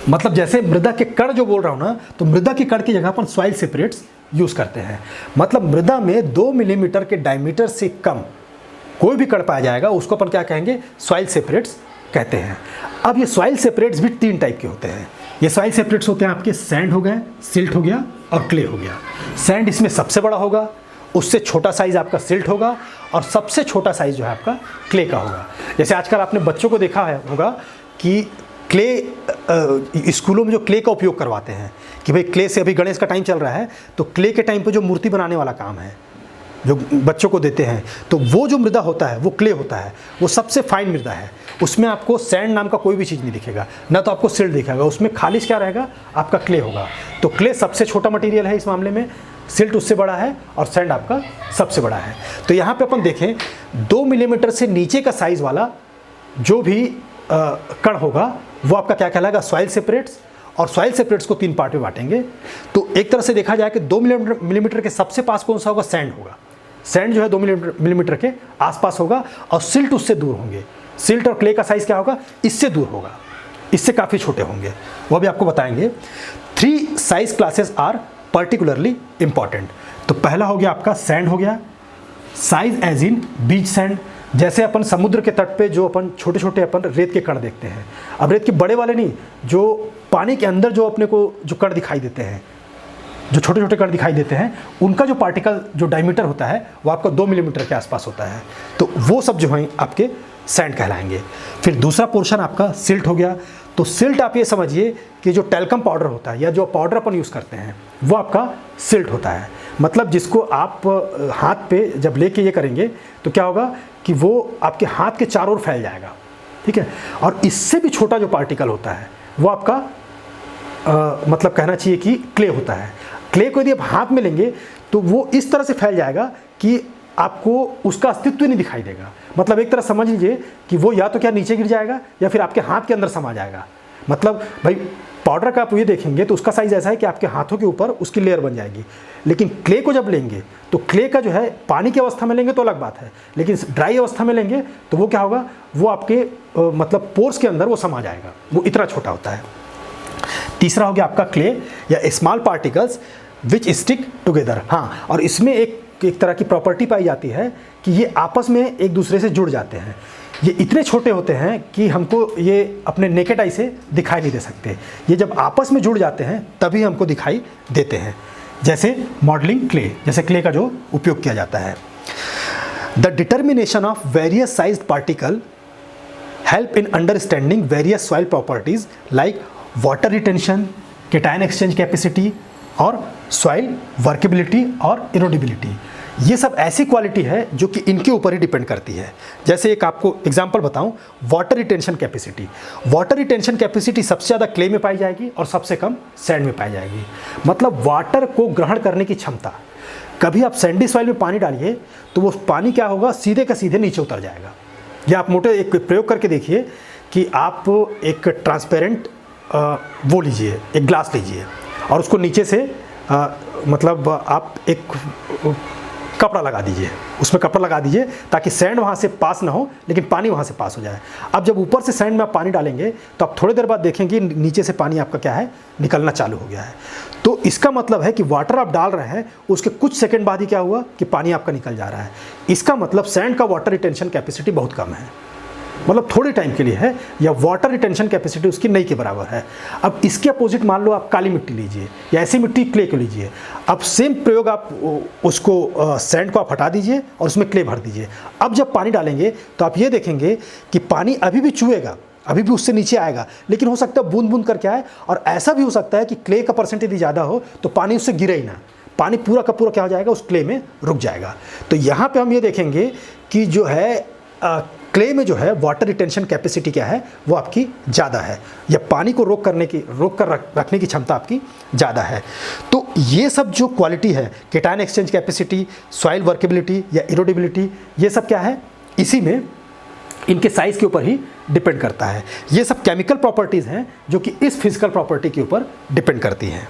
मतलब जैसे मृदा के कण जो बोल रहा हूँ ना, तो मृदा के कण की जगह पर सॉइल सेपरेट्स यूज़ करते हैं। मतलब मृदा में 2 मिलीमीटर के डायमीटर से कम कोई भी कण पाया जाएगा उसको अपन क्या कहेंगे, सॉइल सेपरेट्स कहते हैं। अब ये सॉइल सेपरेट्स भी 3 टाइप के होते हैं। ये सॉइल सेपरेट्स होते हैं आपके सैंड हो गए, सिल्ट हो गया और क्ले हो गया। सैंड इसमें सबसे बड़ा होगा, उससे छोटा साइज़ आपका सिल्ट होगा और सबसे छोटा साइज़ जो है आपका क्ले का होगा। जैसे आजकल आपने बच्चों को देखा है होगा कि क्ले स्कूलों में जो क्ले का उपयोग करवाते हैं कि भाई क्ले से, अभी गणेश का टाइम चल रहा है तो क्ले के टाइम पे जो मूर्ति बनाने वाला काम है जो बच्चों को देते हैं, तो वो जो मृदा होता है वो क्ले होता है, वो सबसे फाइन मृदा है। उसमें आपको सैंड नाम का कोई भी चीज़ नहीं दिखेगा, ना तो आपको सिल्ट दिखेगा, उसमें खालिश क्या रहेगा, आपका क्ले होगा। तो क्ले सबसे छोटा मटेरियल है इस मामले में, सिल्ट उससे बड़ा है और सैंड आपका सबसे बड़ा है। तो यहाँ पे अपन देखें 2 मिलीमीटर से नीचे का साइज़ वाला जो भी कण होगा वो आपका क्या कहलाएगा, सॉइल सेपरेट्स। और सॉइल सेपरेट्स को 3 पार्ट में बांटेंगे। तो एक तरह से देखा जाए कि 2 मिलीमीटर के सबसे पास कौन सा होगा, सैंड होगा। सैंड जो है 2 मिलीमीटर के आसपास होगा और सिल्ट उससे दूर होंगे। सिल्ट और क्ले का साइज़ क्या होगा, इससे दूर होगा, इससे काफ़ी छोटे होंगे, वो भी आपको बताएंगे। 3 size classes are particularly important. तो पहला हो गया आपका सैंड हो गया, size as in beach sand, जैसे अपन समुद्र के तट पे जो अपन छोटे छोटे अपन रेत के कण देखते हैं। अब रेत के बड़े वाले नहीं, जो पानी के अंदर जो अपने को जो कण दिखाई देते हैं, जो छोटे छोटे कण दिखाई देते हैं, उनका जो पार्टिकल जो डायमीटर होता है वो आपका 2 मिलीमीटर के आसपास होता है। तो वो सब जो हैं आपके सैंड कहलाएंगे। फिर दूसरा पोर्शन आपका सिल्ट हो गया। तो सिल्ट आप ये समझिए कि जो टेल्कम पाउडर होता है या जो पाउडर अपन यूज़ करते हैं वो आपका सिल्ट होता है। मतलब जिसको आप हाथ पे जब लेके ये करेंगे तो क्या होगा कि वो आपके हाथ के चारों ओर फैल जाएगा, ठीक है। और इससे भी छोटा जो पार्टिकल होता है वो आपका मतलब कहना चाहिए कि क्ले होता है। क्ले को यदि आप हाथ में लेंगे तो वो इस तरह से फैल जाएगा कि आपको उसका अस्तित्व नहीं दिखाई देगा। मतलब एक तरह समझ लीजिए कि वो या तो क्या नीचे गिर जाएगा या फिर आपके हाथ के अंदर समा जाएगा। मतलब भाई पाउडर का आप ये देखेंगे तो उसका साइज़ ऐसा है कि आपके हाथों के ऊपर उसकी लेयर बन जाएगी। लेकिन क्ले को जब लेंगे तो क्ले का जो है पानी की अवस्था में लेंगे तो अलग बात है, लेकिन ड्राई अवस्था में लेंगे तो वो क्या होगा, वो आपके मतलब पोर्स के अंदर वो समा जाएगा, वो इतना छोटा होता है। तीसरा हो गया आपका क्ले या small particles which stick together. हाँ, और इसमें एक तरह की प्रॉपर्टी पाई जाती है कि ये आपस में एक दूसरे से जुड़ जाते हैं। ये इतने छोटे होते हैं कि हमको ये अपने नेकेड आई से दिखाई नहीं दे सकते। ये जब आपस में जुड़ जाते हैं तभी हमको दिखाई देते हैं, जैसे मॉडलिंग क्ले, जैसे क्ले का जो उपयोग किया जाता है। The determination of various sized particle help in understanding various soil properties like water retention, cation exchange capacity और सॉइल वर्केबिलिटी और इरोडेबिलिटी। ये सब ऐसी क्वालिटी है जो कि इनके ऊपर ही डिपेंड करती है। जैसे एक आपको एग्जांपल बताऊं, water retention capacity. Water retention capacity सबसे ज़्यादा क्ले में पाई जाएगी और सबसे कम सैंड में पाई जाएगी। मतलब वाटर को ग्रहण करने की क्षमता। कभी आप सैंडी सॉइल में पानी डालिए तो वो पानी क्या होगा, सीधे का सीधे नीचे उतर जाएगा। या आप मोटे एक प्रयोग करके देखिए कि आप एक ट्रांसपेरेंट वो लीजिए, एक ग्लास लीजिए और उसको नीचे से मतलब आप एक कपड़ा लगा दीजिए, उसमें कपड़ा लगा दीजिए ताकि सैंड वहाँ से पास ना हो लेकिन पानी वहाँ से पास हो जाए। अब जब ऊपर से सैंड में आप पानी डालेंगे तो आप थोड़ी देर बाद देखेंगे नीचे से पानी आपका क्या है, निकलना चालू हो गया है। तो इसका मतलब है कि वाटर आप डाल रहे हैं, उसके कुछ सेकंड बाद ही क्या हुआ कि पानी आपका निकल जा रहा है। इसका मतलब सैंड का वाटर रिटेंशन कैपेसिटी बहुत कम है, मतलब थोड़े टाइम के लिए है, या वाटर रिटेंशन कैपेसिटी उसकी नहीं के बराबर है। अब इसके अपोजिट मान लो आप काली मिट्टी लीजिए या ऐसी मिट्टी क्ले को लीजिए। अब सेम प्रयोग आप उसको सैंड को आप हटा दीजिए और उसमें क्ले भर दीजिए। अब जब पानी डालेंगे तो आप ये देखेंगे कि पानी अभी भी चुएगा, अभी भी उससे नीचे आएगा, लेकिन हो सकता है बूंद बूंद करके आए। और ऐसा भी हो सकता है कि क्ले का परसेंटेज यदि ज़्यादा हो तो पानी उससे गिरे ही ना, पानी पूरा का पूरा क्या हो जाएगा, उस क्ले में रुक जाएगा। तो यहाँ पर हम ये देखेंगे कि जो है क्ले में जो है वाटर रिटेंशन कैपेसिटी क्या है, वो आपकी ज़्यादा है, या पानी को रोक कर रखने की क्षमता आपकी ज़्यादा है। तो ये सब जो क्वालिटी है, cation exchange capacity, soil workability या इरोडेबिलिटी, ये सब क्या है, इसी में इनके साइज़ के ऊपर ही डिपेंड करता है। ये सब केमिकल प्रॉपर्टीज़ हैं जो कि इस फिजिकल प्रॉपर्टी के ऊपर डिपेंड करती हैं।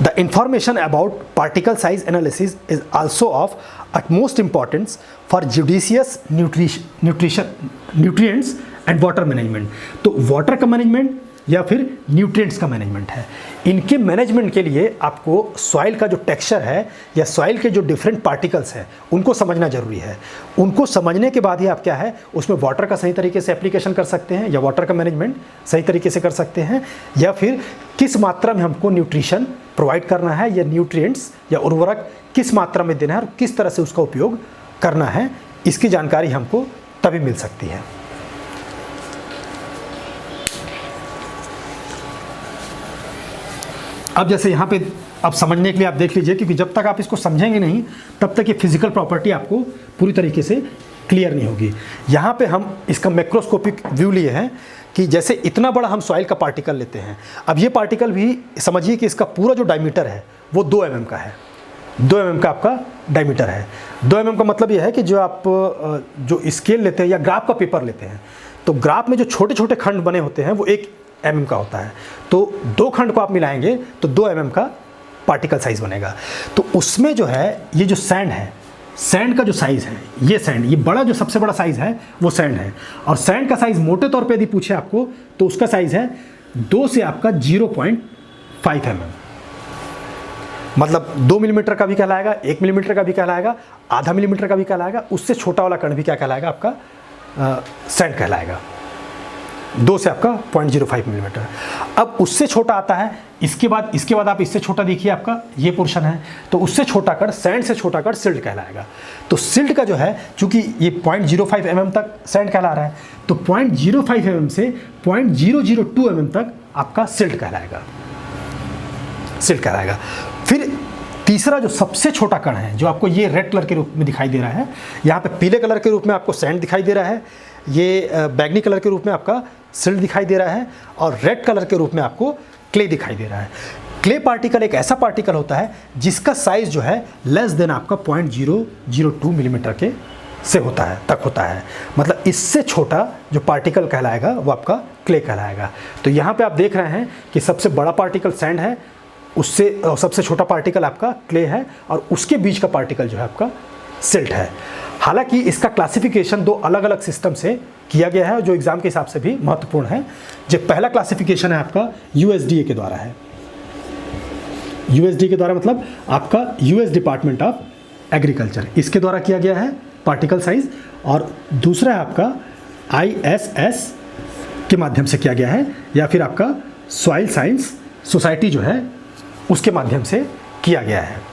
The information about particle size analysis is also of utmost importance for judicious nutrients and water management। तो वाटर का मैनेजमेंट या फिर न्यूट्रिएंट्स का मैनेजमेंट है। इनके मैनेजमेंट के लिए आपको सॉइल का जो टेक्सचर है या सॉइल के जो डिफरेंट पार्टिकल्स हैं उनको समझना ज़रूरी है। उनको समझने के बाद ही आप क्या है, उसमें वाटर का सही तरीके से एप्लीकेशन कर सकते हैं या वाटर का मैनेजमेंट सही तरीके से कर सकते हैं, या फिर किस मात्रा में हमको न्यूट्रिशन प्रोवाइड करना है या न्यूट्रिएंट्स या उर्वरक किस मात्रा में देना है और किस तरह से उसका उपयोग करना है, इसकी जानकारी हमको तभी मिल सकती है। अब जैसे यहाँ पे अब समझने के लिए आप देख लीजिए, क्योंकि जब तक आप इसको समझेंगे नहीं तब तक ये फिजिकल प्रॉपर्टी आपको पूरी तरीके से क्लियर नहीं होगी। यहाँ पे हम इसका मैक्रोस्कोपिक व्यू लिए हैं कि जैसे इतना बड़ा हम सॉइल का पार्टिकल लेते हैं। अब ये पार्टिकल भी समझिए कि इसका पूरा जो डायमीटर है वो 2 mm का है। 2 mm का आपका डायमीटर है। 2 mm का मतलब ये है कि जो आप जो स्केल लेते हैं या ग्राफ का पेपर लेते हैं, तो ग्राफ में जो छोटे छोटे खंड बने होते हैं वो 1 mm का होता है। तो 2 खंड को आप मिलाएंगे तो 2 mm का पार्टिकल साइज बनेगा। तो उसमें जो है ये जो सैंड है, सैंड का जो साइज़ है, ये सैंड, ये बड़ा जो सबसे बड़ा साइज़ है वो सैंड है। और सैंड का साइज़ मोटे तौर पे यदि पूछे आपको तो उसका साइज़ है 2 से आपका 0.5 mm। मतलब 2 मिलीमीटर का भी कहलाएगा, 1 मिलीमीटर का भी कहलाएगा, आधा मिलीमीटर का भी कहलाएगा। उससे छोटा वाला कण भी क्या कहलाएगा? आपका सैंड कहलाएगा। 2 से आपका 0.05 मिलीमीटर। अब उससे छोटा आता है इसके बाद आप इससे छोटा देखिए, आपका ये पोर्शन है, तो उससे छोटा कण, सैंड से छोटा कण सिल्ट कहलाएगा। तो सिल्ट का जो है, चूंकि ये 0.05 mm तक सैंड कहला रहा है, तो 0.05 mm से 0.002 mm तक आपका सिल्ट कहलाएगा, सिल्ट कहलाएगा। फिर तीसरा जो सबसे छोटा कण है, जो आपको ये रेड कलर के रूप में दिखाई दे रहा है, यहाँ पे पीले कलर के रूप में आपको सैंड दिखाई दे रहा है, ये बैगनी कलर के रूप में आपका सिल्ट दिखाई दे रहा है, और रेड कलर के रूप में आपको क्ले दिखाई दे रहा है। क्ले पार्टिकल एक ऐसा पार्टिकल होता है जिसका साइज जो है लेस देन आपका 0.002 मिलीमीटर के से होता है। मतलब इससे छोटा जो पार्टिकल कहलाएगा वो आपका क्ले कहलाएगा। तो यहाँ पे आप देख रहे हैं कि सबसे बड़ा पार्टिकल सैंड है, उससे सबसे छोटा पार्टिकल आपका क्ले है, और उसके बीच का पार्टिकल जो है आपका सिल्ट है। हालांकि इसका क्लासिफिकेशन 2 अलग अलग सिस्टम से किया गया है, जो एग्जाम के हिसाब से भी महत्वपूर्ण है। जो पहला क्लासिफिकेशन है आपका USDA के द्वारा है। USDA के द्वारा मतलब आपका US डिपार्टमेंट ऑफ एग्रीकल्चर, इसके द्वारा किया गया है पार्टिकल साइज। और दूसरा है आपका ISS के माध्यम से किया गया है, या फिर आपका सॉइल साइंस सोसाइटी जो है उसके माध्यम से किया गया है।